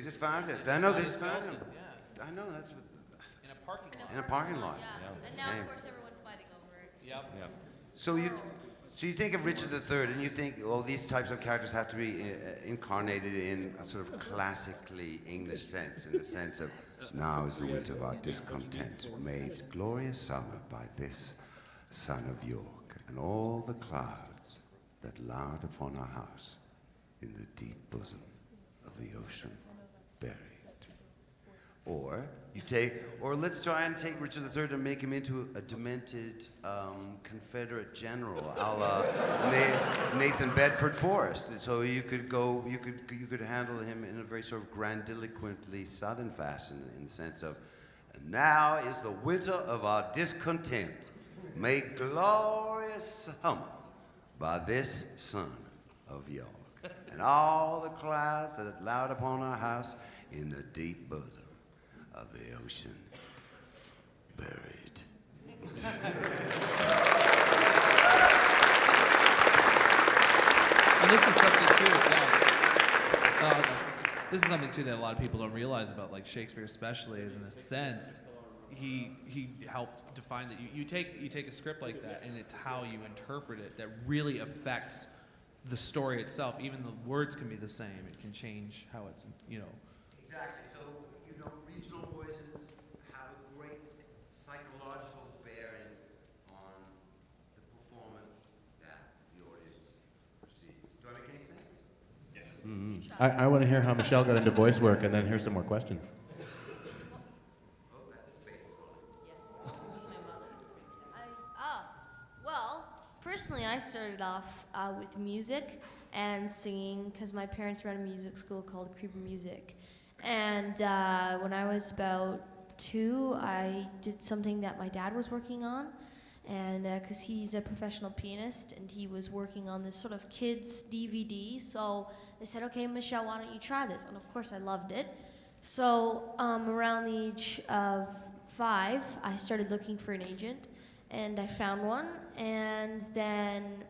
just found it. I know they just found him. Yeah. I know, that's what. In a parking lot. Yeah. And now, of course, everyone's fighting over it. Yep. So you think of Richard III, and you think, oh, these types of characters have to be incarnated in a sort of classically English sense, in the sense of, now is the winter of our discontent, made glorious summer by this son of York, and all the clouds that lowered upon our house in the deep bosom of the ocean buried. Or let's try and take Richard III and make him into a demented Confederate general, a la Nathan Bedford Forrest. And so you could handle him in a very sort of grandiloquently Southern fashion, in the sense of, and now is the winter of our discontent, made glorious summer by this son of York, and all the clouds that had lowered upon our house in the deep bosom of the ocean buried. And this is something too. This is something too that a lot of people don't realize about, like Shakespeare, especially, is in a sense, he helped define that. You take a script like that, and it's how you interpret it that really affects the story itself. Even the words can be the same. It can change how it's, Exactly. So, regional voices have a great psychological bearing on the performance that the audience perceives. Do I make any sense? Yes. Mm-hmm. I want to hear how Michelle got into voice work, and then here's some more questions. Oh, that's space. Well, personally, I started off with music and singing because my parents ran a music school called Creber Music. And when I was about 2, I did something that my dad was working on, and because he's a professional pianist, and he was working on this sort of kids DVD. So they said, okay, Michelle, why don't you try this? And of course, I loved it. So around the age of 5, I started looking for an agent, and I found one, and then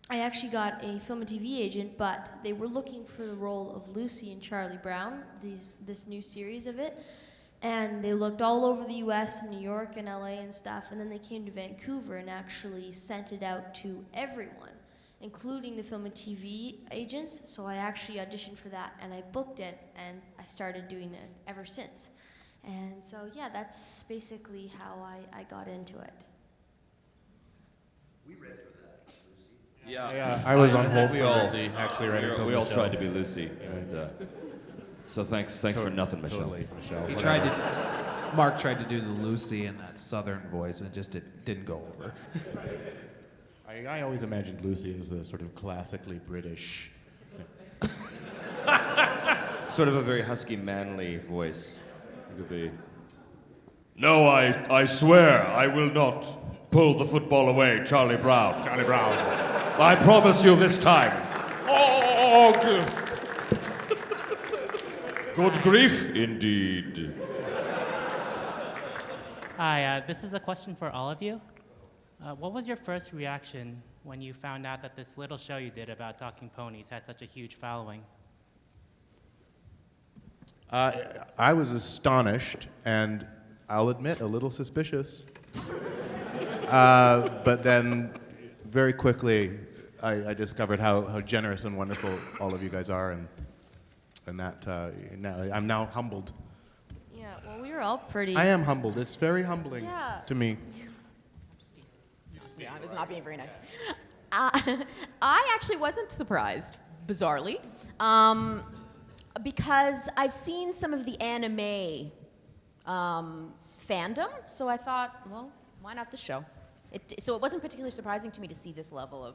I actually got a film and TV agent, but they were looking for the role of Lucy and Charlie Brown, this new series of it, and they looked all over the US and New York and LA and stuff, and then they came to Vancouver and actually sent it out to everyone, including the film and TV agents. So I actually auditioned for that, and I booked it, and I started doing it ever since. And so yeah, that's basically how I got into it. We read for that, Lucy. Yeah, I was on hold we for all, Lucy, actually, right until we all Michelle. tried to be Lucy, and so thanks for nothing, Michelle. Totally, Michelle. He tried to. Mark tried to do the Lucy in that southern voice, and it just didn't go over. I always imagined Lucy as the sort of classically British. Sort of a very husky, manly voice. It could be. No, I swear I will not pull the football away, Charlie Brown. Charlie Brown. I promise you this time. Oh, good. Good grief, indeed. Hi, this is a question for all of you. What was your first reaction when you found out that this little show you did about talking ponies had such a huge following? I was astonished, and I'll admit, a little suspicious. But then, very quickly, I discovered how generous and wonderful all of you guys are, and that I'm now humbled. Yeah, well, we were all pretty. I am humbled. It's very humbling to me. Yeah, I was not being very nice. I actually wasn't surprised, bizarrely, because I've seen some of the anime fandom, so I thought, well, why not this show? So it wasn't particularly surprising to me to see this level of...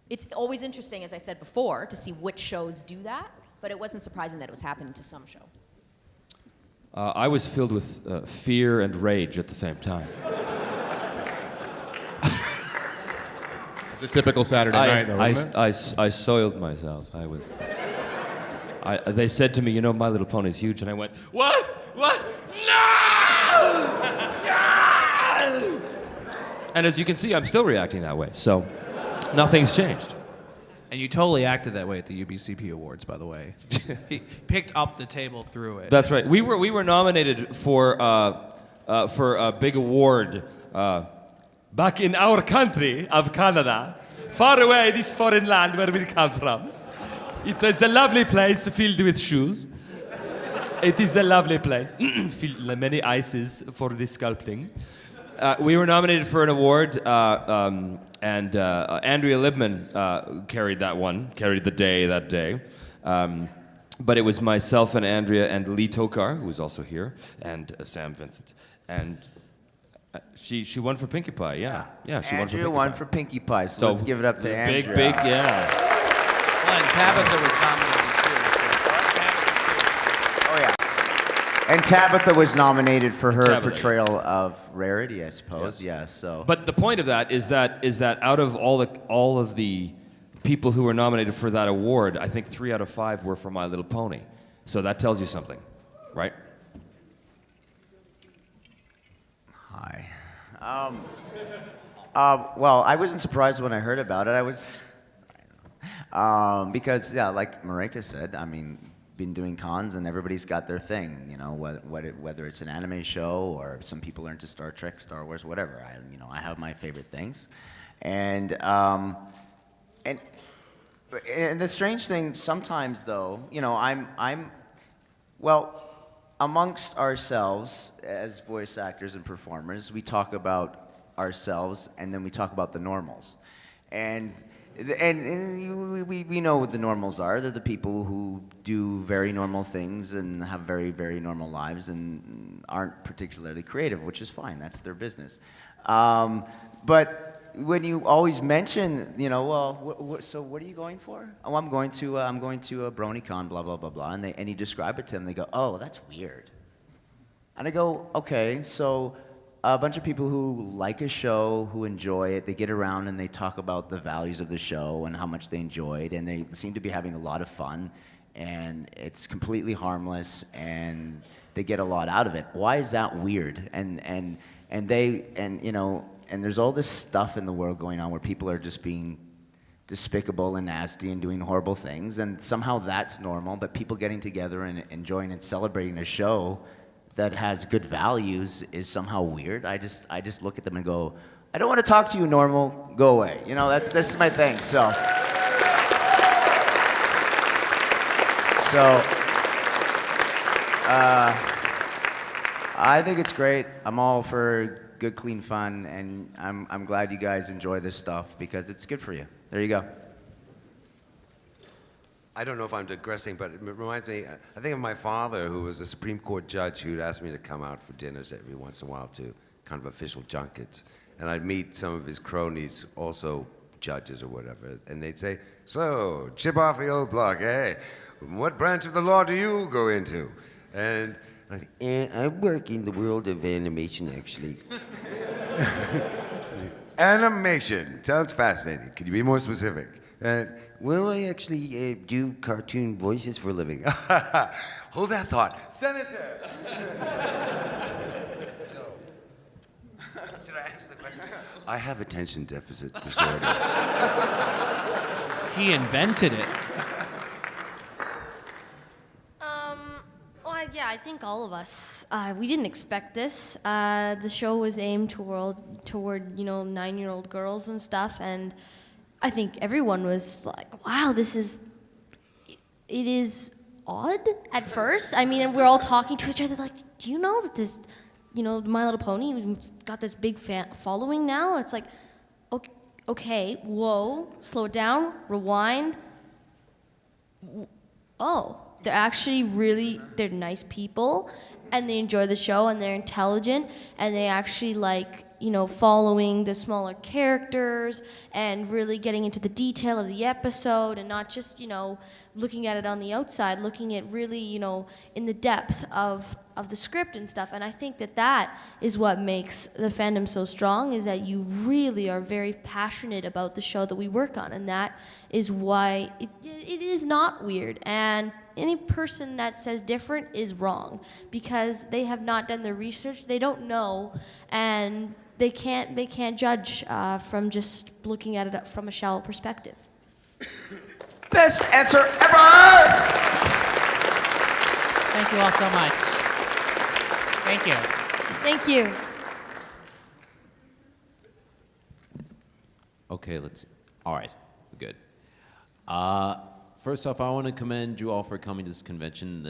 It's always interesting, as I said before, to see which shows do that, but it wasn't surprising that it was happening to some show. I was filled with fear and rage at the same time. It's a typical Saturday night, though, isn't it? I soiled myself. They said to me, you know, My Little Pony's huge, and I went, what? What? No! No! And as you can see, I'm still reacting that way, so nothing's changed. And you totally acted that way at the UBCP Awards, by the way. He picked up the table through it. That's right. We were nominated for a big award back in our country of Canada, far away, this foreign land where we come from. It is a lovely place filled with shoes. It is a lovely place, filled with many ices for the sculpting. We were nominated for an award, and Andrea Libman carried the day that day. But it was myself and Andrea and Lee Tockar, who was also here, and Sam Vincent. And she won for Pinkie Pie, yeah. Yeah, she Andrea won for Pinkie Pie, so let's give it up to Andrea. Big, yeah. Well, and Tabitha was nominated Oh, yeah. And Tabitha was nominated for her portrayal of Rarity, I suppose. Yes. So. But the point of that is that out of all of the people who were nominated for that award, I think 3 out of 5 were for My Little Pony. So that tells you something, right? Hi. Well, I wasn't surprised when I heard about it. I was, because yeah, like Marika said, I mean, been doing cons and everybody's got their thing, you know, whether it's an anime show or some people are into Star Trek, Star Wars, whatever. I have my favorite things, and the strange thing sometimes, though, you know, well, amongst ourselves as voice actors and performers, we talk about ourselves and then we talk about the normals, and we know what the normals are. They're the people who do very normal things and have very, very normal lives and aren't particularly creative, which is fine. That's their business. But when you always mention, you know, well, so what are you going for? Oh, I'm going to a BronyCon, blah blah blah blah, and you describe it to them. They go, oh, that's weird. And I go, okay, so a bunch of people who like a show, who enjoy it, they get around and they talk about the values of the show and how much they enjoyed, and they seem to be having a lot of fun, and it's completely harmless, and they get a lot out of it. Why is that weird? And you know, and there's all this stuff in the world going on where people are just being despicable and nasty and doing horrible things, and somehow that's normal, but people getting together and enjoying and celebrating a show that has good values is somehow weird. I just look at them and go, I don't want to talk to you, normal, go away. You know, this is my thing, so. I think it's great. I'm all for good, clean fun, and I'm glad you guys enjoy this stuff because it's good for you. There you go. I don't know if I'm digressing, but it reminds me, I think of my father, who was a Supreme Court judge who'd ask me to come out for dinners every once in a while to kind of official junkets. And I'd meet some of his cronies, also judges or whatever, and they'd say, so, chip off the old block, eh? What branch of the law do you go into? And I think, I work in the world of animation, actually. Animation, sounds fascinating. Could you be more specific? Well, I actually do cartoon voices for a living. Hold that thought. Senator! So, should I answer the question? I have attention deficit disorder. He invented it. Well, yeah, I think all of us, we didn't expect this. The show was aimed toward 9-year-old girls and stuff, and I think everyone was like, wow, it is odd at first. I mean, and we're all talking to each other like, do you know that this, My Little Pony got this big following now? It's like, okay, whoa, slow it down, rewind. Oh, they're nice people, and they enjoy the show, and they're intelligent, and they actually like, following the smaller characters and really getting into the detail of the episode and not just, looking at it on the outside, looking at really, in the depth of the script and stuff. And I think that is what makes the fandom so strong, is that you really are very passionate about the show that we work on. And that is why it is not weird. And any person that says different is wrong, because they have not done their research, they don't know, and they can't judge from just looking at it from a shallow perspective. Best answer ever! Thank you all so much. Thank you. Thank you. Okay, all right, good. First off, I want to commend you all for coming to this convention.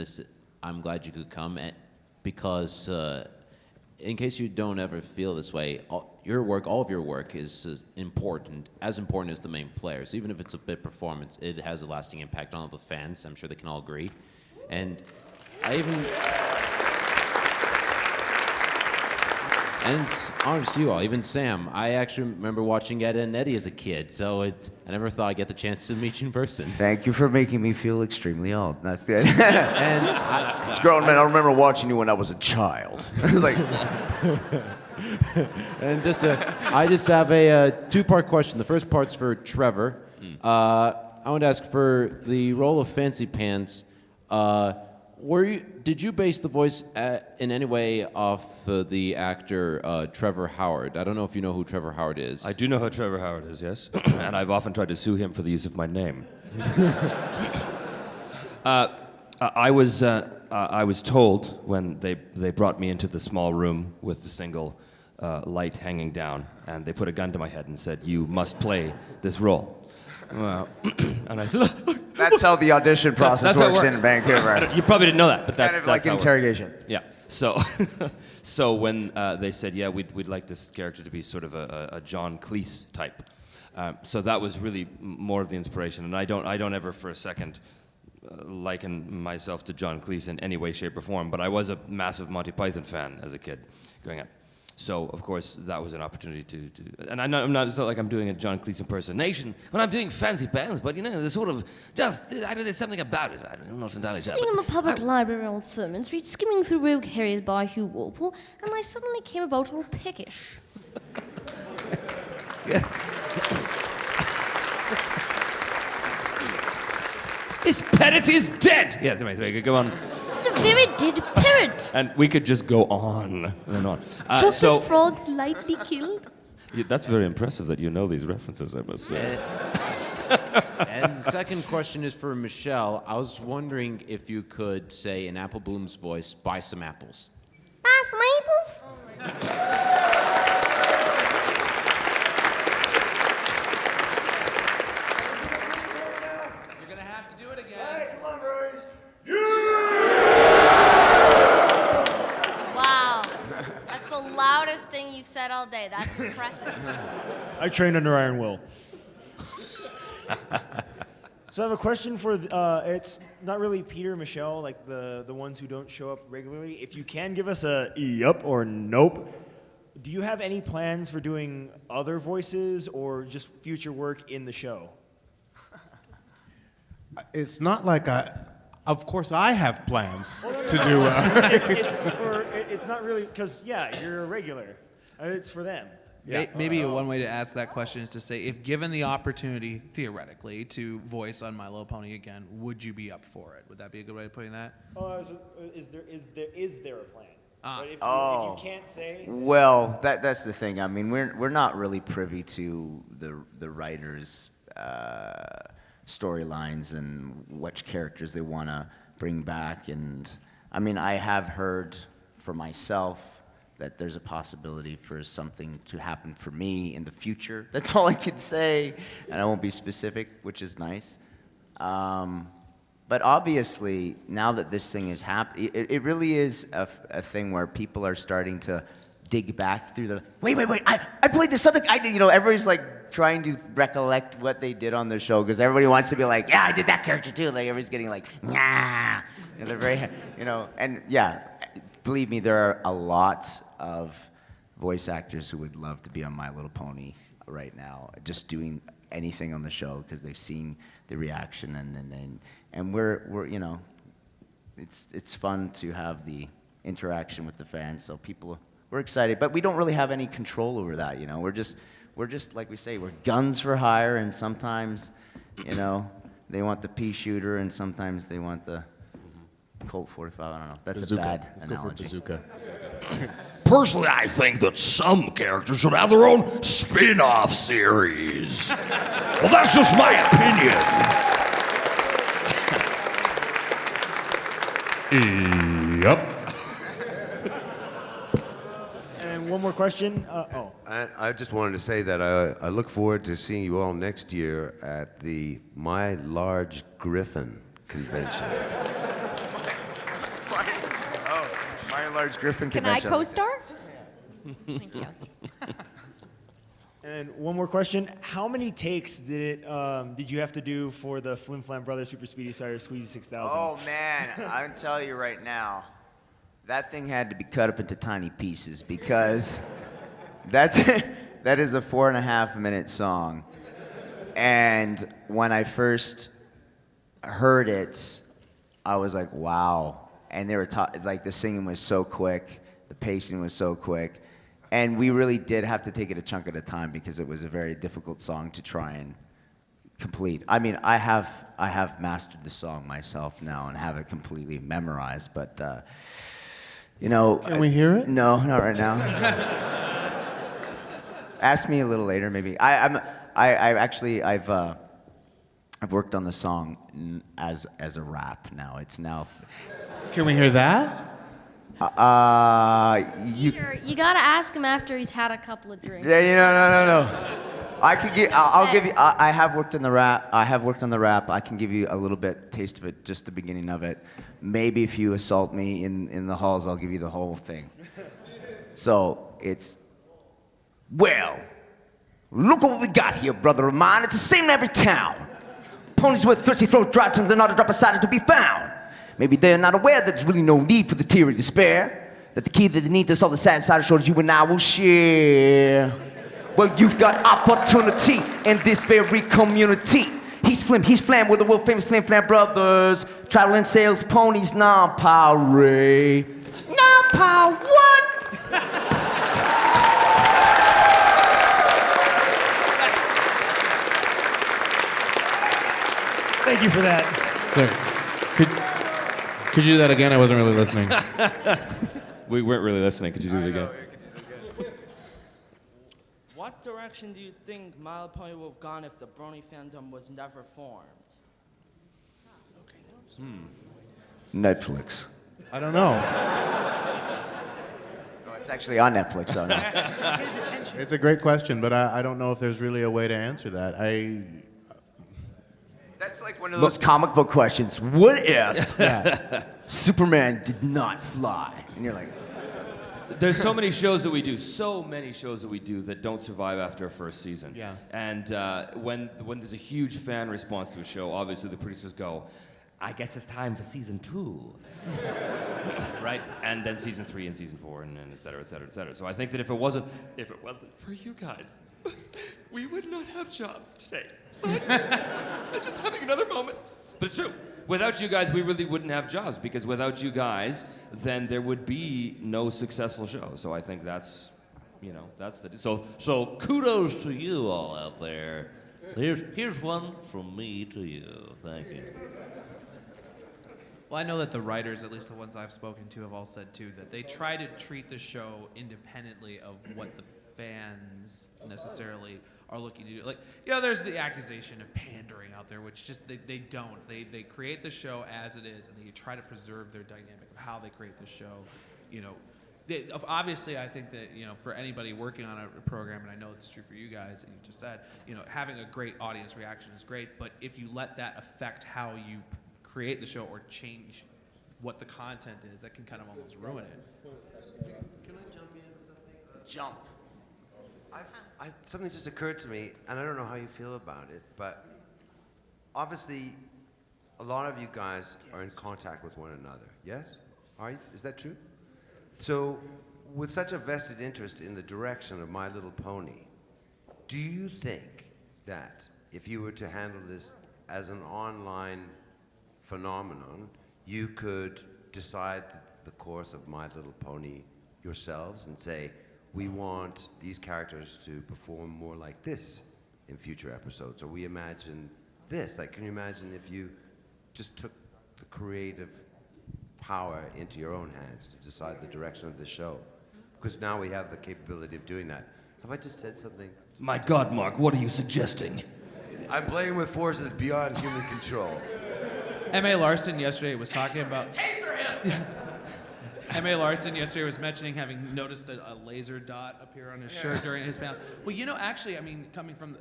I'm glad you could come, because in case you don't ever feel this way, all of your work is important, as important as the main players. Even if it's a bit performance, it has a lasting impact on all the fans. I'm sure they can all agree. And and honest you all, even Sam, I actually remember watching Ed and Eddie as a kid, so I never thought I'd get the chance to meet you in person. Thank you for making me feel extremely old. That's good. And this grown man, I remember watching you when I was a child. I was like, and I just have a two-part question. The first part's for Trevor. I want to ask, for the role of Fancy Pants, did you base the voice in any way off the actor Trevor Howard? I don't know if you know who Trevor Howard is. I do know who Trevor Howard is, yes. And I've often tried to sue him for the use of my name. I was told when they brought me into the small room with the single light hanging down, and they put a gun to my head and said, "You must play this role." And I said, that's how the audition process works in Vancouver. You probably didn't know that, but that's kind of like interrogation. Yeah. So when they said, "Yeah, we'd like this character to be sort of a John Cleese type," so that was really more of the inspiration. And I don't ever for a second liken myself to John Cleese in any way, shape, or form. But I was a massive Monty Python fan as a kid, growing up. So, of course, that was an opportunity to and I'm not, it's not like I'm doing a John Cleese impersonation when I'm doing fancy pants, but, there's sort of there's something about it. I'm not entirely sure. Sitting in the public library on Thurman Street, skimming through Rogue Harriers by Hugh Walpole, and I suddenly came about all peckish. This parrot is dead! Yes, anyway, go on. It's a very dead parrot. And we could just go on and on. Chocolate frogs lightly killed. That's very impressive that you know these references, I must say. And the second question is for Michelle. I was wondering if you could say in Apple Bloom's voice, buy some apples. Buy some apples? You're gonna have to do it again. Hey, come on, boys. Wow. That's the loudest thing you've said all day. That's impressive. I trained under Iron Will. So I have a question for, it's not really Peter and Michelle, like the ones who don't show up regularly. If you can give us a yup or nope, do you have any plans for doing other voices or just future work in the show? It's not like of course I have plans to do. It's not really, because, yeah, you're a regular. It's for them. Yeah. Maybe one way to ask that question is to say, if given the opportunity, theoretically, to voice on My Little Pony again, would you be up for it? Would that be a good way of putting that? Is there a plan? But if you can't say. Well, that's the thing. I mean, we're not really privy to the writers' storylines and which characters they want to bring back. And I mean, I have heard for myself that there's a possibility for something to happen for me in the future. That's all I can say, and I won't be specific, which is nice. But obviously, now that this thing is happening, it really is a thing where people are starting to dig back through the, wait, I played this other guy, everybody's like trying to recollect what they did on the show, because everybody wants to be like, yeah, I did that character too. Like, everybody's getting like, nah. They're very, and yeah, believe me, there are a lot of voice actors who would love to be on My Little Pony right now, just doing anything on the show because they've seen the reaction, and we're it's fun to have the interaction with the fans. So we're excited, but we don't really have any control over that. We're just like we say, we're guns for hire, and sometimes they want the pea shooter, and sometimes they want the Colt 45. I don't know. That's bazooka. a bad Let's analogy. Go for bazooka. Personally, I think that some characters should have their own spin-off series. Well, that's just my opinion. Yep. And one more question. I just wanted to say that I look forward to seeing you all next year at the My Large Griffin convention. My Large Griffin Can I convention. co-star? Thank you. And one more question. How many takes did you have to do for the Flim Flam Brothers Super Speedy Cider Squeezy 6000? Oh man, I can tell you right now, that thing had to be cut up into tiny pieces because that is a 4.5 minute song. And when I first heard it, I was like, wow. And they were like the singing was so quick, the pacing was so quick, and we really did have to take it a chunk at a time because it was a very difficult song to try and complete. I mean, I have mastered the song myself now and have it completely memorized, but Can we hear it? No, not right now. Ask me a little later, maybe. I've worked on the song as a rap now. It's now. Can we hear that? Peter, you gotta ask him after he's had a couple of drinks. No. I'll give you. I have worked on the rap. I can give you a little bit taste of it, just the beginning of it. Maybe if you assault me in the halls, I'll give you the whole thing. So it's, well, look what we got here, brother of mine. It's the same in every town. Ponies with thirsty throat, dry tongues, and not a drop of cider to be found. Maybe they're not aware that there's really no need for the tear of despair. that the key that the need to solve the sad side of shortage you and I will share. Well, you've got opportunity in this very community. He's Flam with the world famous Flam brothers. Traveling sales ponies, non-power. Non-power, what? Thank you for that. Sir, could you do that again? I wasn't really listening. We weren't really listening. Could you do it again? What direction do you think My Little Pony would have gone if the Brony fandom was never formed? Netflix. I don't know. Oh, it's actually on Netflix, so no. It's a great question, but I don't know if there's really a way to answer that. That's like one of those comic book questions. What if Superman did not fly? And you're like, There's so many shows that we do that don't survive after a first season. Yeah. And when there's a huge fan response to a show, obviously the producers go, I guess it's time for season 2. Right? And then season 3 and season 4 and et cetera, et cetera, et cetera. So I think that if it wasn't for you guys, we would not have jobs today. So I'm just having another moment. But it's true. Without you guys, we really wouldn't have jobs, because without you guys, then there would be no successful show. So I think that's the so kudos to you all out there. Here's one from me to you. Thank you. Well, I know that the writers, at least the ones I've spoken to, have all said too that they try to treat the show independently of what the fans necessarily are looking to do. Like, there's the accusation of pandering out there, which just they don't. They create the show as it is, and they try to preserve their dynamic of how they create the show. Obviously, I think that for anybody working on a program, and I know it's true for you guys, and you just said, having a great audience reaction is great. But if you let that affect how you create the show or change what the content is, that can kind of almost ruin it. Can I jump in with something? Jump. Something just occurred to me, and I don't know how you feel about it, but obviously, a lot of you guys are in contact with one another. Yes? Are you? Is that true? So, with such a vested interest in the direction of My Little Pony, do you think that if you were to handle this as an online phenomenon, you could decide the course of My Little Pony yourselves and say, we want these characters to perform more like this in future episodes, or we imagine this? Like, can you imagine if you just took the creative power into your own hands to decide the direction of the show? Because now we have the capability of doing that. Have I just said something? My God, Mark, what are you suggesting? I'm playing with forces beyond human control. M.A. Larson yesterday was talking about... Taser him! M.A. Larson yesterday was mentioning having noticed a laser dot appear on his shirt during his panel. Well, actually, I mean, coming from...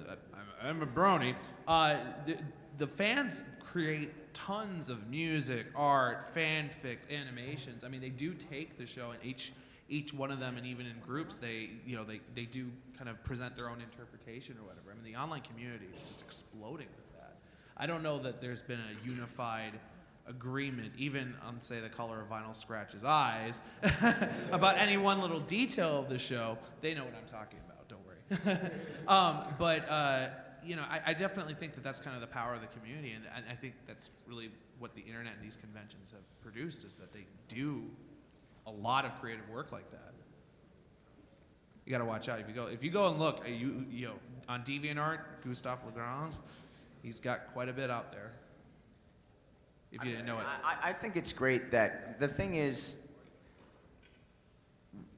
I'm a Brony. The fans create tons of music, art, fanfics, animations. I mean, they do take the show, and each one of them, and even in groups, they do kind of present their own interpretation or whatever. I mean, the online community is just exploding with that. I don't know that there's been a unified agreement, even on, say, the color of Vinyl Scratch's eyes, about any one little detail of the show. They know what I'm talking about, don't worry. I definitely think that that's kind of the power of the community, and I think that's really what the internet and these conventions have produced, is that they do a lot of creative work like that. You got to watch out. If you go and look, on DeviantArt, Gustave Legrand, he's got quite a bit out there. If you didn't know it. I think it's great that the thing is,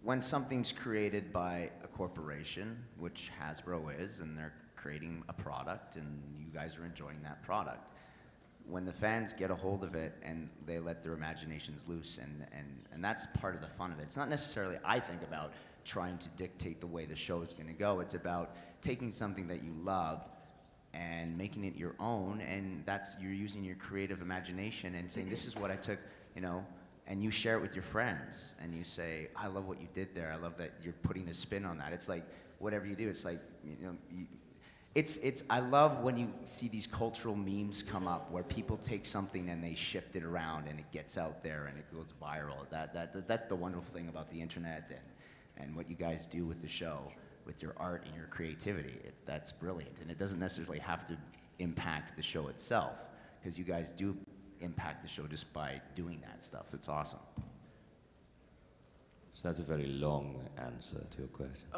when something's created by a corporation, which Hasbro is, and they're creating a product, and you guys are enjoying that product, when the fans get a hold of it and they let their imaginations loose, and that's part of the fun of it. It's not necessarily, I think, about trying to dictate the way the show is going to go. It's about taking something that you love and making it your own, and you're using your creative imagination and saying, this is what I took, and you share it with your friends, and you say, I love what you did there. I love that you're putting a spin on that. It's like, whatever you do, it's like, I love when you see these cultural memes come up where people take something and they shift it around and it gets out there and it goes viral. That's the wonderful thing about the internet and what you guys do with the show, with your art and your creativity. That's brilliant. And it doesn't necessarily have to impact the show itself, because you guys do impact the show just by doing that stuff. It's awesome. So that's a very long answer to your question.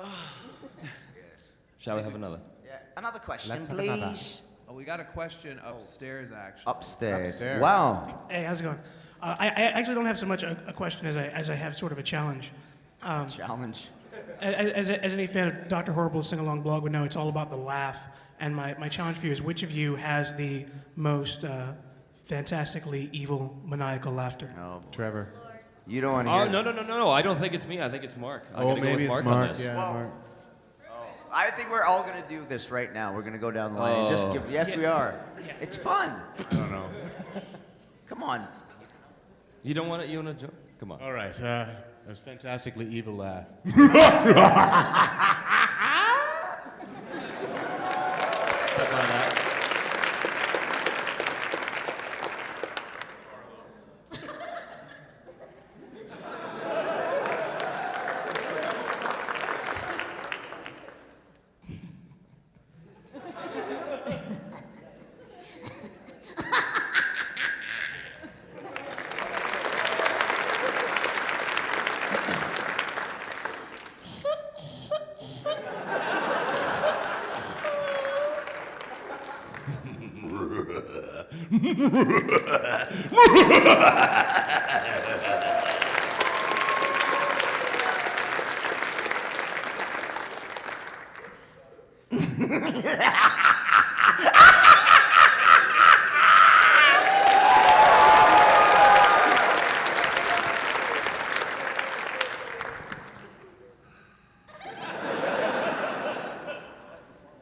Shall we have another? Yeah. Another question, Let's have please. another. Oh, we got a question upstairs, actually. Upstairs. Wow. Hey, how's it going? I actually don't have so much a question as I have sort of a challenge. Challenge? As any fan of Dr. Horrible's sing-along blog would know, it's all about the laugh. And my challenge for you is, which of you has the most fantastically evil, maniacal laughter? Oh, Trevor. You don't want to hear Oh, no. I don't think it's me. I think it's Mark. I'm Oh, gonna go maybe with it's Mark on Mark. this. Yeah, Mark. I think we're all going to do this right now. We're going to go down the line and just give... Yes, we are. It's fun. I don't know. Come on. You don't want to... You want to joke? Come on. All right. That was fantastically evil laugh.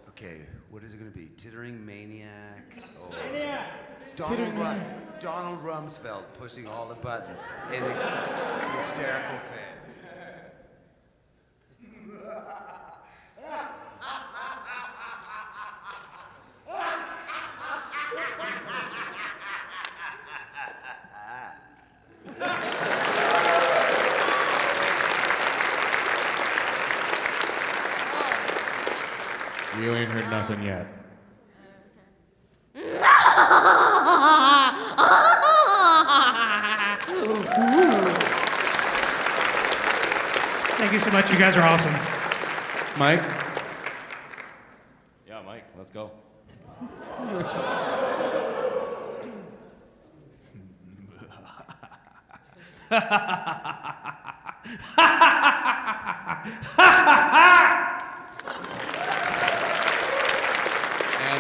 Okay, what is it going to be? Tittering Maniac? Or Maniac! Donald Rumsfeld pushing all the buttons in a hysterical fan. You ain't heard nothing yet. Thank you so much. You guys are awesome. Mike? Yeah, Mike, let's go.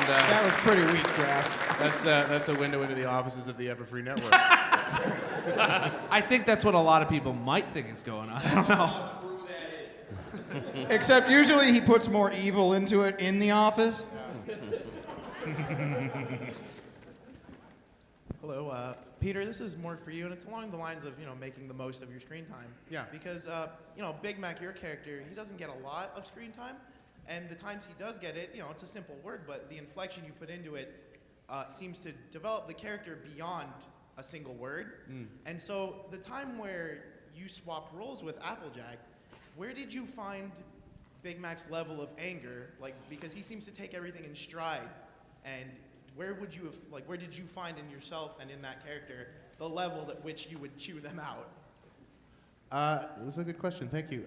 That was pretty weak, Draft. That's a window into the offices of the Everfree Network. I think that's what a lot of people might think is going on. I don't know. Except usually he puts more evil into it in the office. Hello, Peter, this is more for you, and it's along the lines of, making the most of your screen time. Yeah. Because, Big Mac, your character, he doesn't get a lot of screen time, and the times he does get it, it's a simple word, but the inflection you put into it seems to develop the character beyond a single word. And so the time where you swapped roles with Applejack, where did you find Big Mac's level of anger? Because he seems to take everything in stride, and where did you find in yourself and in that character the level at which you would chew them out? That's a good question. Thank you.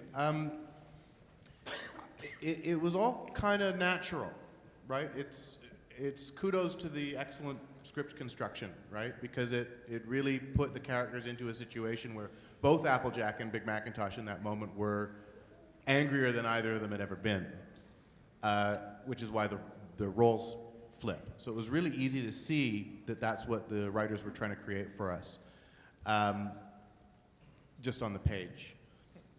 It was all kind of natural, right? It's kudos to the excellent script construction, right? Because it really put the characters into a situation where both Applejack and Big Macintosh in that moment were angrier than either of them had ever been, which is why the roles flip. So it was really easy to see that that's what the writers were trying to create for us, just on the page.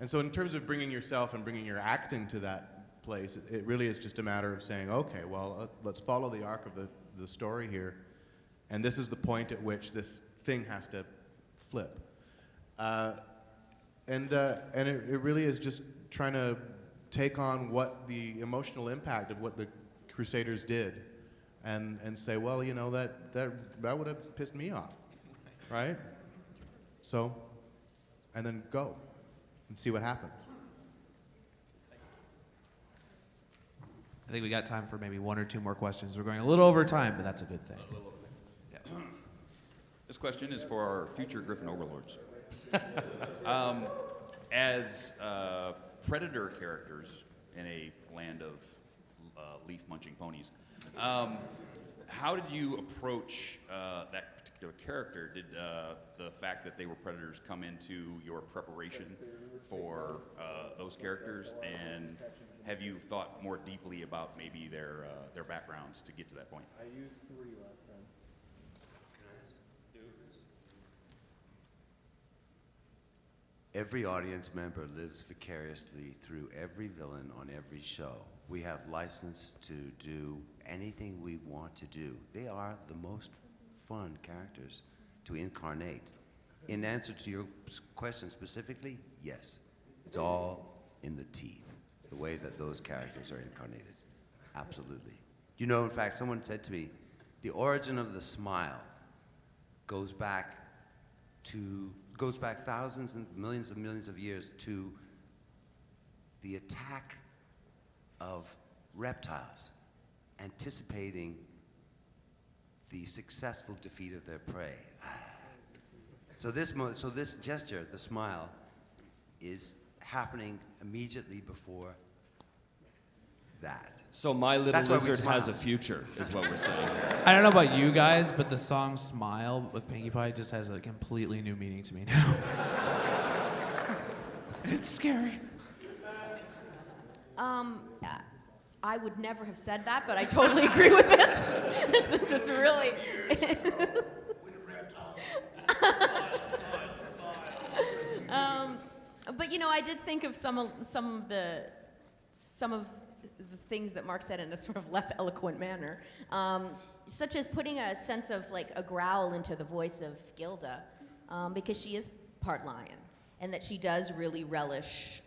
And so in terms of bringing yourself and bringing your acting to that place, it really is just a matter of saying, okay, well, let's follow the arc of the story here, and this is the point at which this thing has to flip. And it really is just trying to take on what the emotional impact of what the Crusaders did, and say, well, you know, that would have pissed me off, right? So, and then go and see what happens. I think we got time for maybe one or two more questions. We're going a little over time, but that's a good thing. Yeah. This question is for our future Griffin overlords. As predator characters in a land of leaf-munching ponies, how did you approach that particular character? Did the fact that they were predators come into your preparation for those characters, and have you thought more deeply about maybe their backgrounds to get to that point? I used 3 last time. Every audience member lives vicariously through every villain on every show. We have license to do anything we want to do. They are the most fun characters to incarnate. In answer to your question specifically, yes. It's all in the teeth, the way that those characters are incarnated. Absolutely. You know, in fact, someone said to me, the origin of the smile goes back thousands and millions of years to the attack of reptiles, anticipating the successful defeat of their prey. So this gesture, the smile, is happening immediately before that. So My Little That's why we Lizard has smile. a future, is what we're saying. I don't know about you guys, but the song Smile with Pinkie Pie just has a completely new meaning to me now. It's scary. I would never have said that, but I totally agree with it. It's just really. But you know, I did think of some of the things that Mark said in a sort of less eloquent manner, such as putting a sense of like a growl into the voice of Gilda, because she is part lion, and that she does really relish,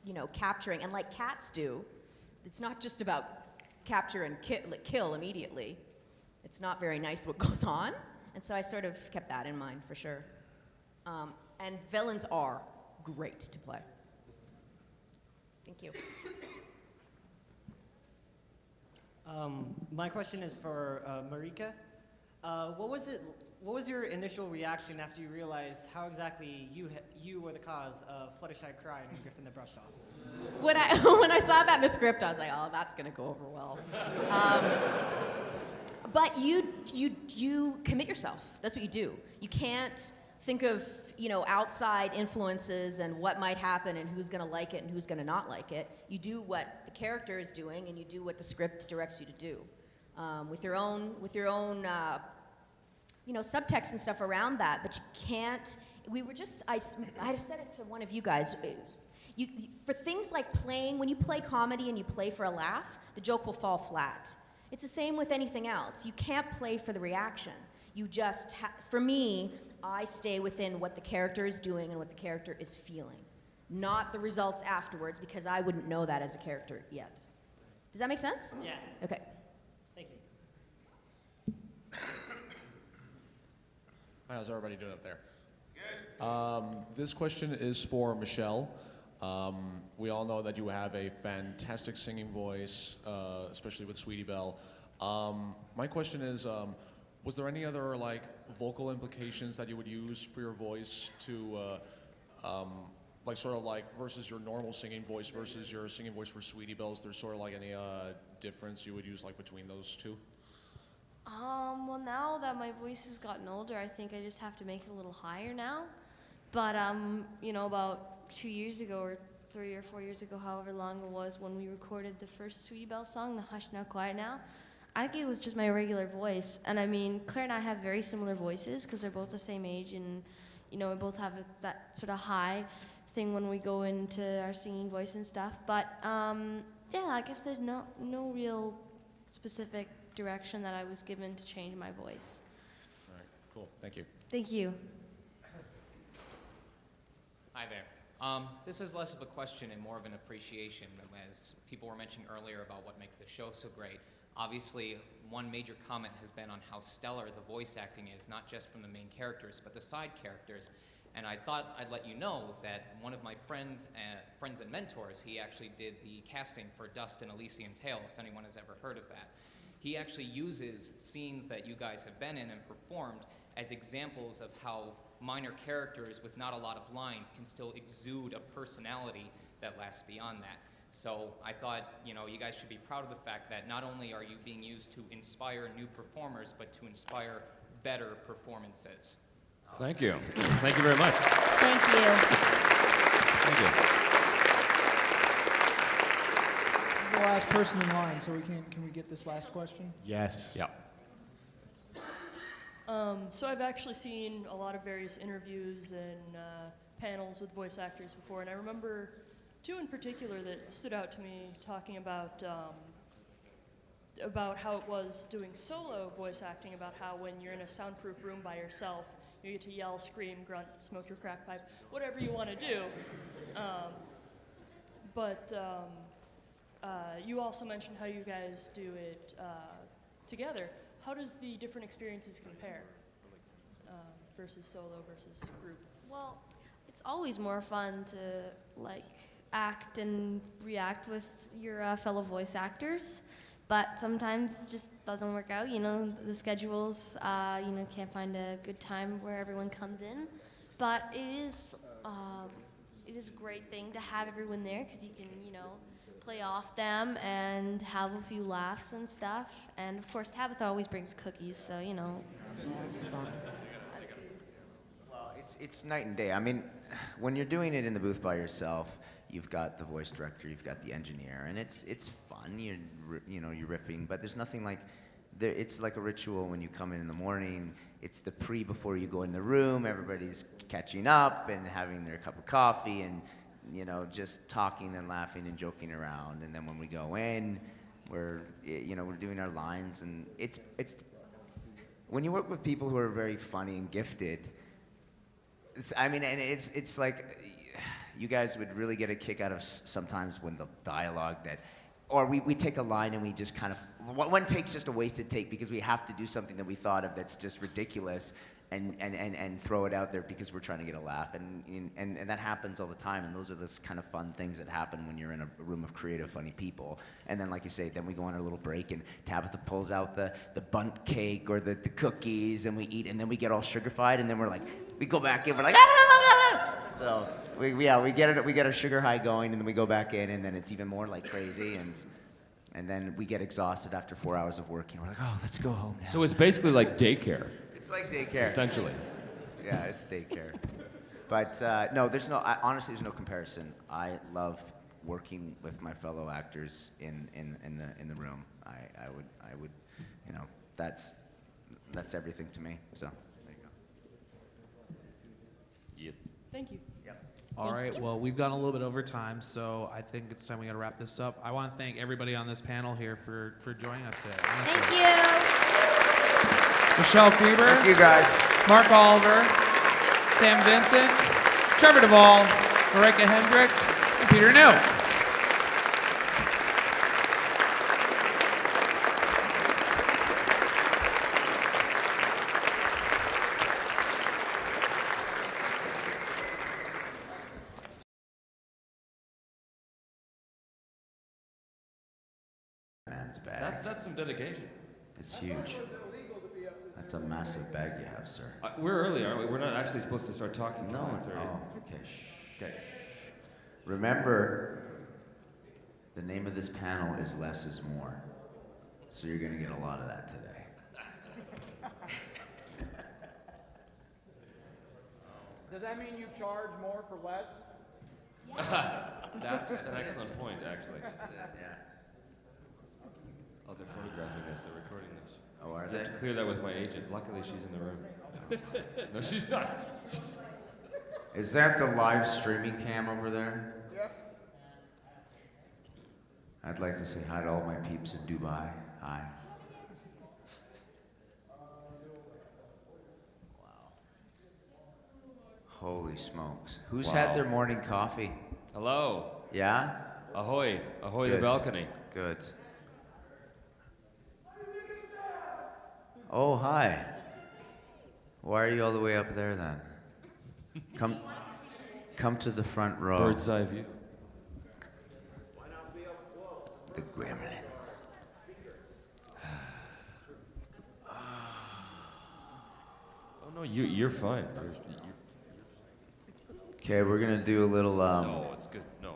you know, capturing, and like cats do. It's not just about capture and kill immediately. It's not very nice what goes on, and so I sort of kept that in mind for sure. And villains are great to play. Thank you. My question is for Marika. What was your initial reaction after you realized how exactly you were the cause of Fluttershy crying and Griffin the Brush Off? When I saw that in the script, I was like, oh, that's gonna go over well. But you commit yourself. That's what you do. You can't think of, you know, outside influences and what might happen and who's gonna like it and who's gonna not like it. You do what the character is doing, and you do what the script directs you to do, with your own, you know, subtext and stuff around that. But you can't. I said it to one of you guys. For things like playing, when you play comedy and you play for a laugh, the joke will fall flat. It's the same with anything else. You can't play for the reaction. You just, for me, I stay within what the character is doing and what the character is feeling, not the results afterwards, because I wouldn't know that as a character yet. Does that make sense? Yeah. Okay. Thank you. Hi, how's everybody doing up there? This question is for Michelle. We all know that you have a fantastic singing voice, especially with Sweetie Belle. My question is, was there any other like vocal implications that you would use for your voice to, like sort of like versus your normal singing voice versus your singing voice for Sweetie Belle? Is there sort of like any difference you would use like between those two? Well, now that my voice has gotten older, I think I just have to make it a little higher now. But, you know, about 2 years ago or 3 or 4 years ago, however long it was, when we recorded the first Sweetie Belle song, the Hush Now Quiet Now, I think it was just my regular voice. And I mean, Claire and I have very similar voices because we're both the same age, and, you know, we both have that sort of high thing when we go into our singing voice and stuff. But, yeah, I guess there's no real specific direction that I was given to change my voice. All right, cool, thank you. Thank you. Hi there. This is less of a question and more of an appreciation, as people were mentioning earlier about what makes the show so great. Obviously, one major comment has been on how stellar the voice acting is, not just from the main characters, but the side characters. And I thought I'd let you know that one of my friends and mentors, he actually did the casting for Dust and Elysian Tale, if anyone has ever heard of that. He actually uses scenes that you guys have been in and performed as examples of how minor characters with not a lot of lines can still exude a personality that lasts beyond that. So I thought, you guys should be proud of the fact that not only are you being used to inspire new performers, but to inspire better performances. So. Thank you. Thank you very much. Thank you. Thank you. This is the last person in line, so can we get this last question? Yes. Yeah. So I've actually seen a lot of various interviews and panels with voice actors before, and I remember two in particular that stood out to me talking about how it was doing solo voice acting, about how when you're in a soundproof room by yourself, you get to yell, scream, grunt, smoke your crack pipe, whatever you want to do. But you also mentioned how you guys do it together. How does the different experiences compare versus solo versus group? Well, it's always more fun to act and react with your fellow voice actors, but sometimes it just doesn't work out. The schedules, can't find a good time where everyone comes in. But it is a great thing to have everyone there because you can, play off them and have a few laughs and stuff. And of course, Tabitha always brings cookies, so it's a bonus. Well, it's night and day. I mean, when you're doing it in the booth by yourself, you've got the voice director, you've got the engineer, and it's fun. You're riffing, but there's nothing like. It's like a ritual when you come in the morning. It's the before you go in the room. Everybody's catching up and having their cup of coffee and just talking and laughing and joking around. And then when we go in, we're doing our lines, and it's when you work with people who are very funny and gifted. It's like you guys would really get a kick out of sometimes when the dialogue or we take a line and we just kind of, one take's just a wasted take because we have to do something that we thought of that's just ridiculous and throw it out there because we're trying to get a laugh. And that happens all the time, and those are the kind of fun things that happen when you're in a room of creative, funny people. And then, like you say, then we go on our little break, and Tabitha pulls out the bunt cake or the cookies, and we eat, and then we get all sugar-fied, and then we go back in, we're like, ah! So we get our sugar high going, and then we go back in, and then it's even more like crazy, and then we get exhausted after 4 hours of working. We're like, oh, let's go home now. So it's basically like daycare. It's like daycare. Essentially. Yeah, it's daycare. But no, honestly, there's no comparison. I love working with my fellow actors in the room. I would, that's everything to me. So there you go. Yes. Thank you. Yep. All right, well, we've gone a little bit over time, so I think it's time we got to wrap this up. I want to thank everybody on this panel here for joining us today. Honestly. Thank you. Michelle Creber. Thank you, guys. Mark Oliver. Sam Vincent. Trevor Devall. Marika Hendrikse. And Peter New. Man's bag. That's some dedication. It's huge. That's a massive bag you have, sir. We're early, aren't we? We're not actually supposed to start talking. No. till 9:30. Oh, okay. Shh. Okay. Remember, the name of this panel is Less is More. So you're going to get a lot of that today. Does that mean you charge more for less? That's an excellent point, actually. That's it, yeah. Oh, they're photographing this. They're recording this. Oh, are I they? have to clear that with my agent. Luckily, she's in the room. No, she's not. Is that the live streaming cam over there? Yep. I'd like to say hi to all my peeps in Dubai. Hi. Wow. Holy smokes. Who's had their morning coffee? Hello. Yeah? Ahoy. Ahoy the Good. balcony. Good. Oh, hi. Why are you all the way up there then? Come to the front row. Bird's eye view. The gremlins. Oh no, you're fine. Okay, we're gonna do a little. No, it's good. No.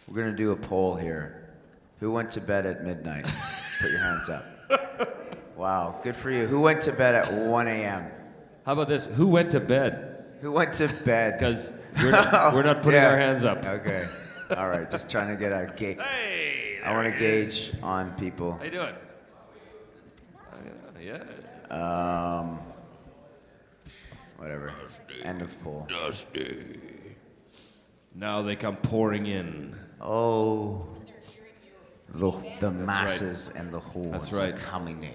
We're gonna do a poll here. Who went to bed at midnight? Put your hands up. Wow, good for you. Who went to bed at 1 a.m.? How about this? Who went to bed? Who went to bed? Because we're not putting Yeah. our hands up. Okay. All right, just trying to get a gauge. Hey, I want to gauge on people. How you doing? Yeah. Whatever. End of poll. Dusty. Now they come pouring in. Oh. The That's masses right. and the hordes That's right. are coming in.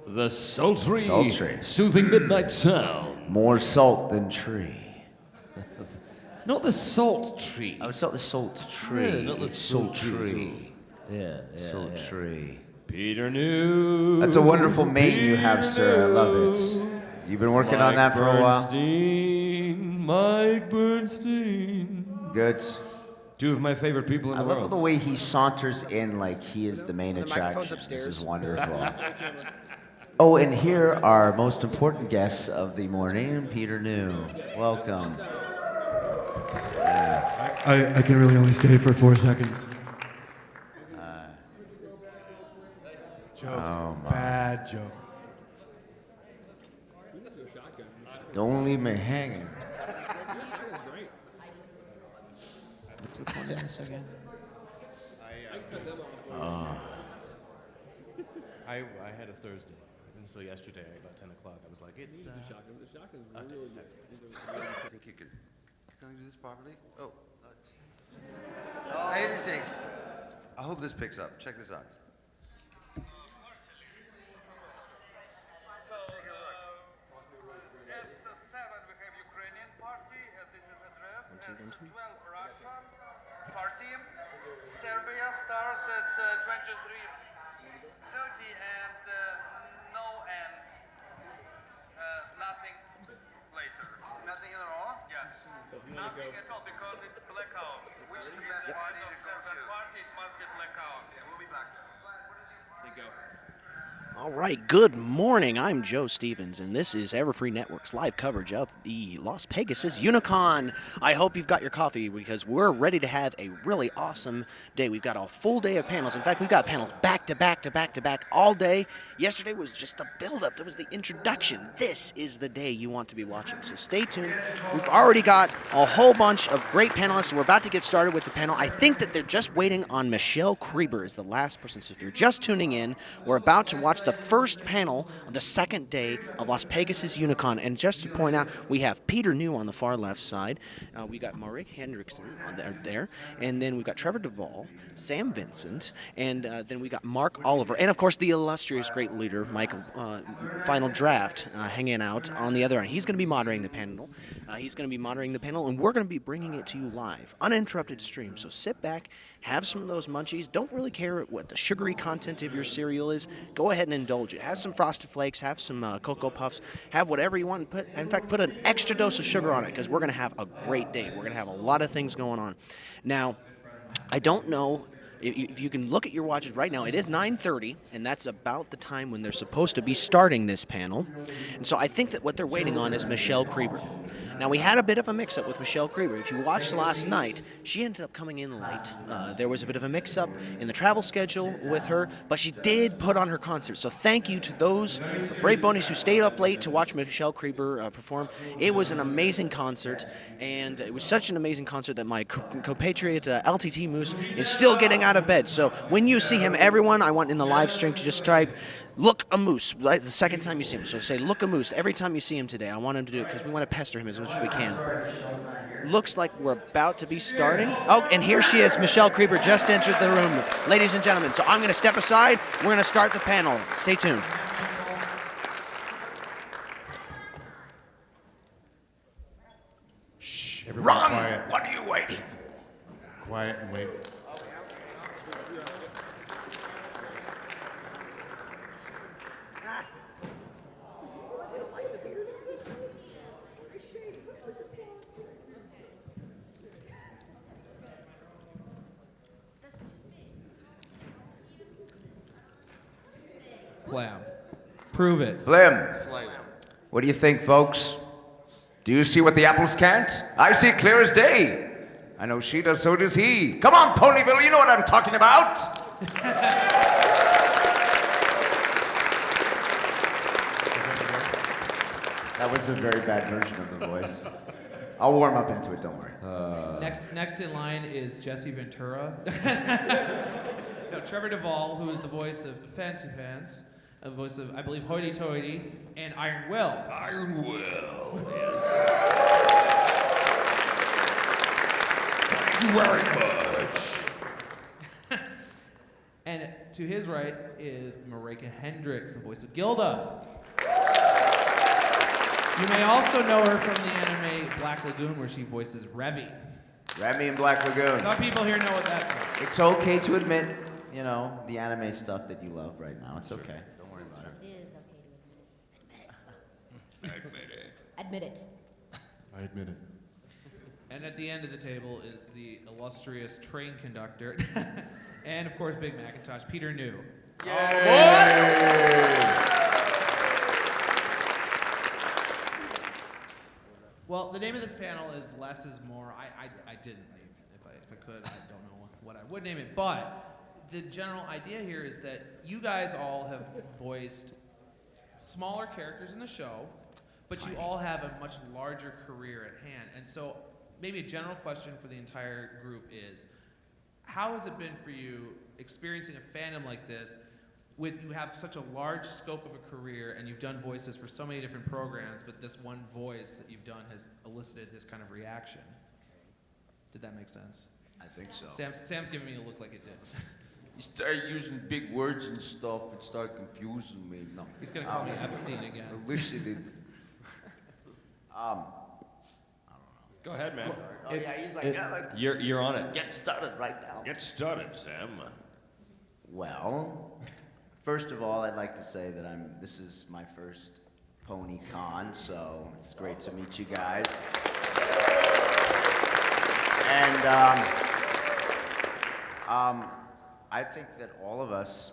The sultry, Sultry. soothing midnight sound. More salt than tree. Not the salt tree. Oh, it's not the salt tree. Yeah, not the it's salt sultry. Yeah, Sultry. Peter New. That's a wonderful mane you have, sir. I love it. You've been working on that for a while? Mike Bernstein. Good. Two of my favorite people in I the love world. the way he saunters in like he is the main The microphone's attraction. upstairs. This is wonderful. Oh, and here are our most important guests of the morning, Peter New. Welcome. I can really only stay for 4 seconds. Joke. Oh, my. Bad joke. Don't leave me hanging. What's the point of this again? I had a Thursday, and so yesterday about 10 o'clock, I was like, it's. I think you can do this properly. Oh. 86. I hope this picks up. Check this out. At 7 we have Ukrainian party, this is address, and 12 Russian party. Serbia starts at 23:30 and no end. Nothing later. Nothing at all? Yes. Nothing at all because it's blackout. Which is the best party to go to? Party, it must be blackout. We'll be back. There you go. All right, good morning. I'm Joe Stevens, and this is Everfree Network's live coverage of the Las Pegasus Unicon. I hope you've got your coffee because we're ready to have a really awesome day. We've got a full day of panels. In fact, we've got panels back to back to back to back all day. Yesterday was just the build-up. That was the introduction. This is the day you want to be watching, so stay tuned. We've already got a whole bunch of great panelists. We're about to get started with the panel. I think that they're just waiting on Michelle Creber as the last person. So if you're just tuning in, we're about to watch the first panel of the second day of Las Pegasus Unicon. And just to point out, we have Peter New on the far left side. We got Hendrikse there. And then we've got Trevor Devall, Sam Vincent, and then we got Mark Oliver. And, of course, the illustrious great leader, Michael, Final Draft, hanging out on the other end. He's going to be moderating the panel. And we're going to be bringing it to you live, uninterrupted stream. So sit back, have some of those munchies. Don't really care what the sugary content of your cereal is. Go ahead and indulge it. Have some Frosted Flakes, have some Cocoa Puffs, have whatever you want. Put an extra dose of sugar on it because we're going to have a great day. We're going to have a lot of things going on. Now, I don't know if you can look at your watches right now. It is 9:30, and that's about the time when they're supposed to be starting this panel. And so I think that what they're waiting on is Michelle Creber. Now, we had a bit of a mix-up with Michelle Creber. If you watched last night, she ended up coming in late. There was a bit of a mix-up in the travel schedule with her, but she did put on her concert. So thank you to those brave bonies who stayed up late to watch Michelle Creber perform. It was an amazing concert, and it was such an amazing concert that my compatriot LTT Moose is still getting out of bed. So when you see him, everyone, I want in the live stream to just type "Look a Moose" right, the second time you see him. So say "Look a Moose" every time you see him today. I want him to do it because we want to pester him as much as we can. Looks like we're about to be starting. Oh, and here she is. Michelle Creber just entered the room, ladies and gentlemen. So I'm going to step aside. We're going to start the panel. Stay tuned. Everyone Run! quiet. What are you waiting for? Quiet and wait. Flam. Prove it. Flim. What do you think, folks? Do you see what the apples can't? I see it clear as day. I know she does, so does he. Come on, Ponyville, you know what I'm talking about. That was a very bad version of the voice. I'll warm up into it, don't worry. Next in line is Jesse Ventura. No, Trevor Devall, who is the voice of Fancy Pants, the voice of, I believe, Hoity Toity, and Iron Will. Iron Will, yes. Thank you very much. And to his right is Marika Hendrikse, the voice of Gilda. You may also know her from the anime Black Lagoon, where she voices Revy. Remy in Black Lagoon. Some people here know what that's about. It's okay to admit, you know, the anime stuff that you love right now. It's okay. Don't worry about it. It is okay to admit it. I admit it. And at the end of the table is the illustrious train conductor, and of course Big Macintosh, Peter New. Well, the name of this panel is Less is More. I didn't name it. If I could, I don't know what I would name it. But the general idea here is that you guys all have voiced smaller characters in the show, but you all have a much larger career at hand. And so maybe a general question for the entire group is, how has it been for you experiencing a fandom like this when you have such a large scope of a career and you've done voices for so many different programs, but this one voice that you've done has elicited this kind of reaction? Did that make sense? I think so. Sam's giving me a look like it did. You start using big words and stuff and start confusing me. No. He's gonna call me Epstein again. I wish he did. Go ahead, man. Oh, yeah, he's like, yeah, like, You're on it. get started right now. Get started, Sam. Well, first of all, I'd like to say that this is my first Pony Con, so it's great to meet you guys. And I think that all of us,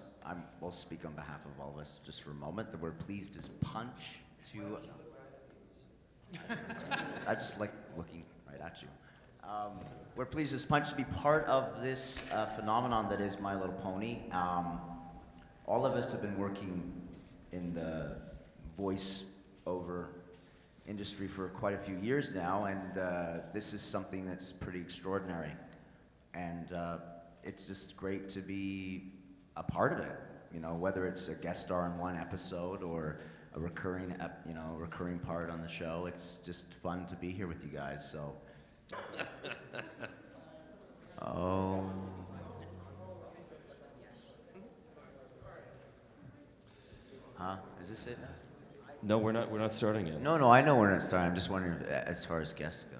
we'll speak on behalf of all of us just for a moment, that we're pleased as punch to, I just like looking right at you. We're pleased as punch to be part of this phenomenon that is My Little Pony. All of us have been working in the voice-over industry for quite a few years now, and this is something that's pretty extraordinary. And it's just great to be a part of it, you know, whether it's a guest star in one episode or a recurring part on the show. It's just fun to be here with you guys, so. Oh. Huh? Is this it? No, we're not starting yet. No, I know we're not starting. I'm just wondering as far as guests go.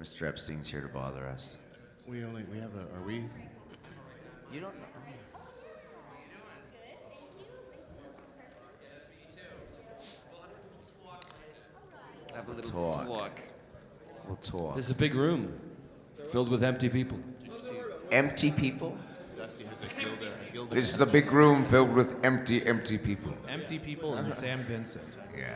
Mr. Epstein's here to bother us. Are we? You don't know. Have a little Talk. talk. We'll talk. This is a big room filled with empty people. Empty people? Dusty has a gilda. This is a big room filled with empty people. Empty people and Sam Vincent. Yeah.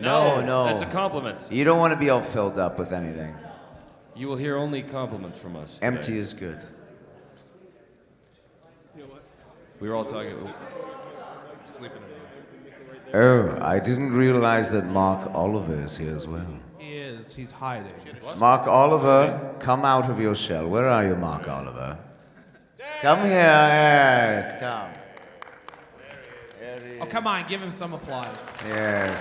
No, that's a compliment. You don't want to be all filled up with anything. You will hear only compliments from us. Today. Empty is good. We were all talking. Sleeping in Oh, I didn't realize that Mark Oliver is here as well. He is. He's hiding. Mark Oliver, come out of your shell. Where are you, Mark Oliver? Come here, yes, come. Oh, come on, give him some applause. Yes.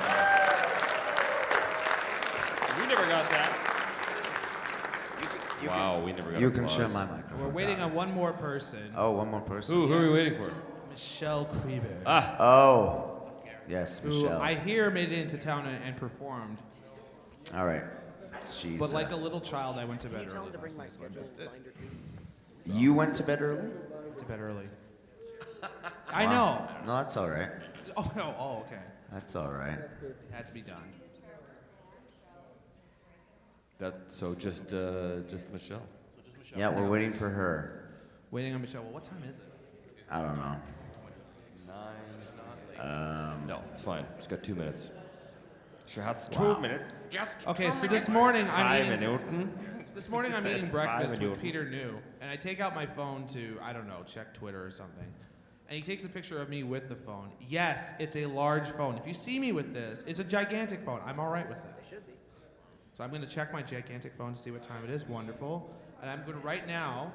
We never got that. Wow, we never got You can applause. share my microphone. We're waiting on one more person. Oh, one more person. Who are we waiting for? Michelle Creber. Oh, yes, Who Michelle. I hear made it into town and performed All right. She's, But like a little child, I went to bed early last night, so I missed it. You went to bed early? To bed early. I Wow. know. No, that's all right. Oh no. Oh, okay. That's all right. It had to be done. So just Michelle. Yeah, we're waiting for her. Waiting on Michelle. Well, what time is it? I don't know. 9. No, it's fine. She's got 2 minutes. She has Wow. 2 minutes. Just Okay, 2 so minutes. this morning I'm 5 eating. Minuten. This morning I'm It says eating 5 breakfast with Minuten. Peter New, and I take out my phone to, I don't know, check Twitter or something. And he takes a picture of me with the phone. Yes, it's a large phone. If you see me with this, it's a gigantic phone. I'm all right with that. It should be. So I'm going to check my gigantic phone to see what time it is. Wonderful. And I'm going to right now.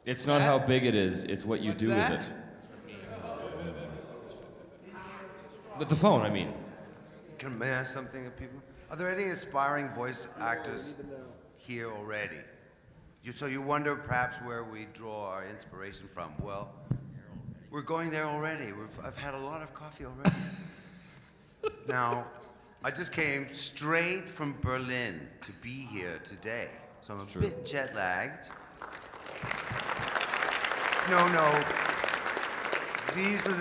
It's not how big it is, it's what you What's do that? with it. The phone, I mean. May I ask something of people? Are there any aspiring voice actors here already? So you wonder perhaps where we draw our inspiration from. Well, we're going there already. I've had a lot of coffee already. Now, I just came straight from Berlin to be here today. So I'm a bit jet lagged. No. These are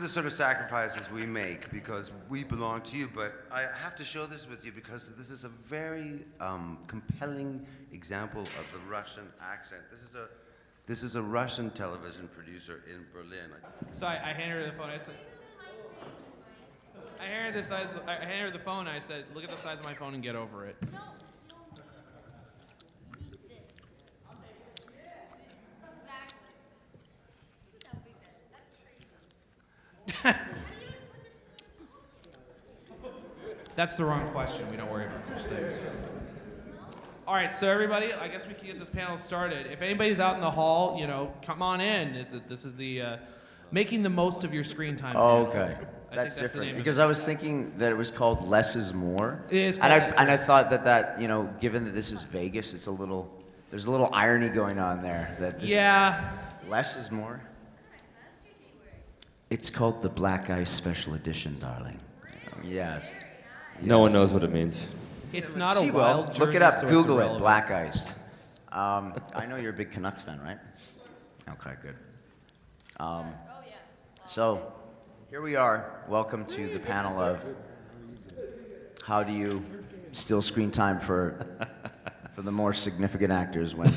the sort of sacrifices we make because we belong to you, but I have to share this with you because this is a very compelling example of the Russian accent. This is a Russian television producer in Berlin. So I hand her the phone. I said, I hand her the phone. I said, look at the size of my phone and get over it. That's the wrong question. We don't worry about such things. All right, so everybody, I guess we can get this panel started. If anybody's out in the hall, come on in. This is the making the most of your screen time. Oh, panel. okay. That's the different. name of Because I was thinking that it was called Less is More. It is And called I that, and I too. thought that given that this is Vegas, there's a little irony going on there. Yeah. Less is more. It's called the Black Ice Special Edition, darling. Yes. No one knows what it means. It's not a She will. wild Look jersey, it up. so it's Google it. irrelevant. Black Ice. I know you're a big Canucks fan, right? Okay, good. So, here we are. Welcome to the panel of how do you steal screen time for the more significant actors when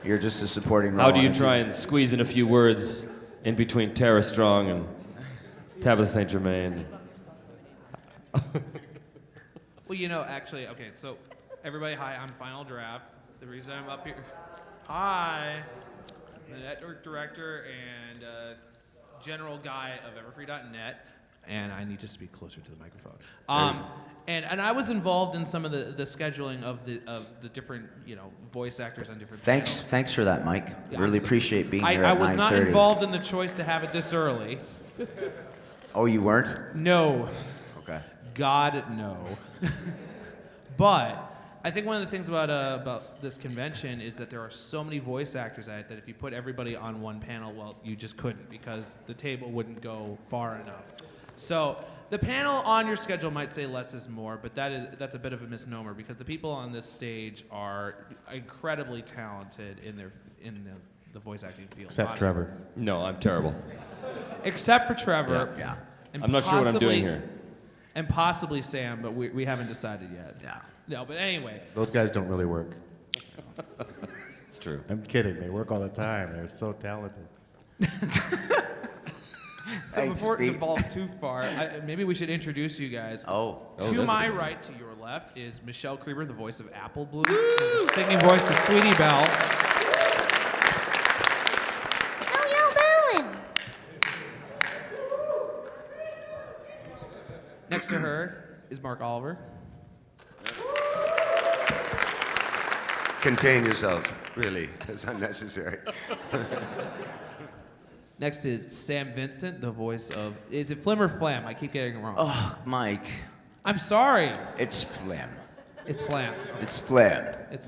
you're just a supporting role. How do you on a try TV? and squeeze in a few words in between Tara Strong and Tabitha St. Germain? Well, actually, okay, so everybody, hi, I'm Final Draft. The reason I'm up here, hi, I'm the network director and general guy of Everfree.net, and I need to speak closer to the microphone. And I was involved in some of the scheduling of the different, voice actors on different Thanks for that, Mike. Yeah, Really so- appreciate being here I at was not 9:30. involved in the choice to have it this early. Oh, you weren't? No. Okay. God, no. But I think one of the things about this convention is that there are so many voice actors at it that if you put everybody on one panel, well, you just couldn't because the table wouldn't go far enough. So the panel on your schedule might say less is more, but that's a bit of a misnomer because the people on this stage are incredibly talented in the voice acting field. Except honestly. Trevor. No, I'm terrible. Except for Trevor. Yeah. And I'm not sure what I'm doing possibly- here. And possibly Sam, but we haven't decided yet. Yeah. No, but anyway. Those guys don't really work. It's true. I'm kidding. They work all the time. They're so talented. So Thanks, before it Pete. devolves too far, maybe we should introduce you guys. Oh, To that's my a good one. right, to your left, is Michelle Creber, the voice of Apple Bloom, the singing voice of Sweetie Belle. How y'all doing? Next to her is Mark Oliver. Contain yourselves, really. That's unnecessary. Next is Sam Vincent, the voice of, is it Flim or Flam? I keep getting it wrong. Oh, Mike. I'm sorry. It's Flam. It's Flam. It's Flam. It's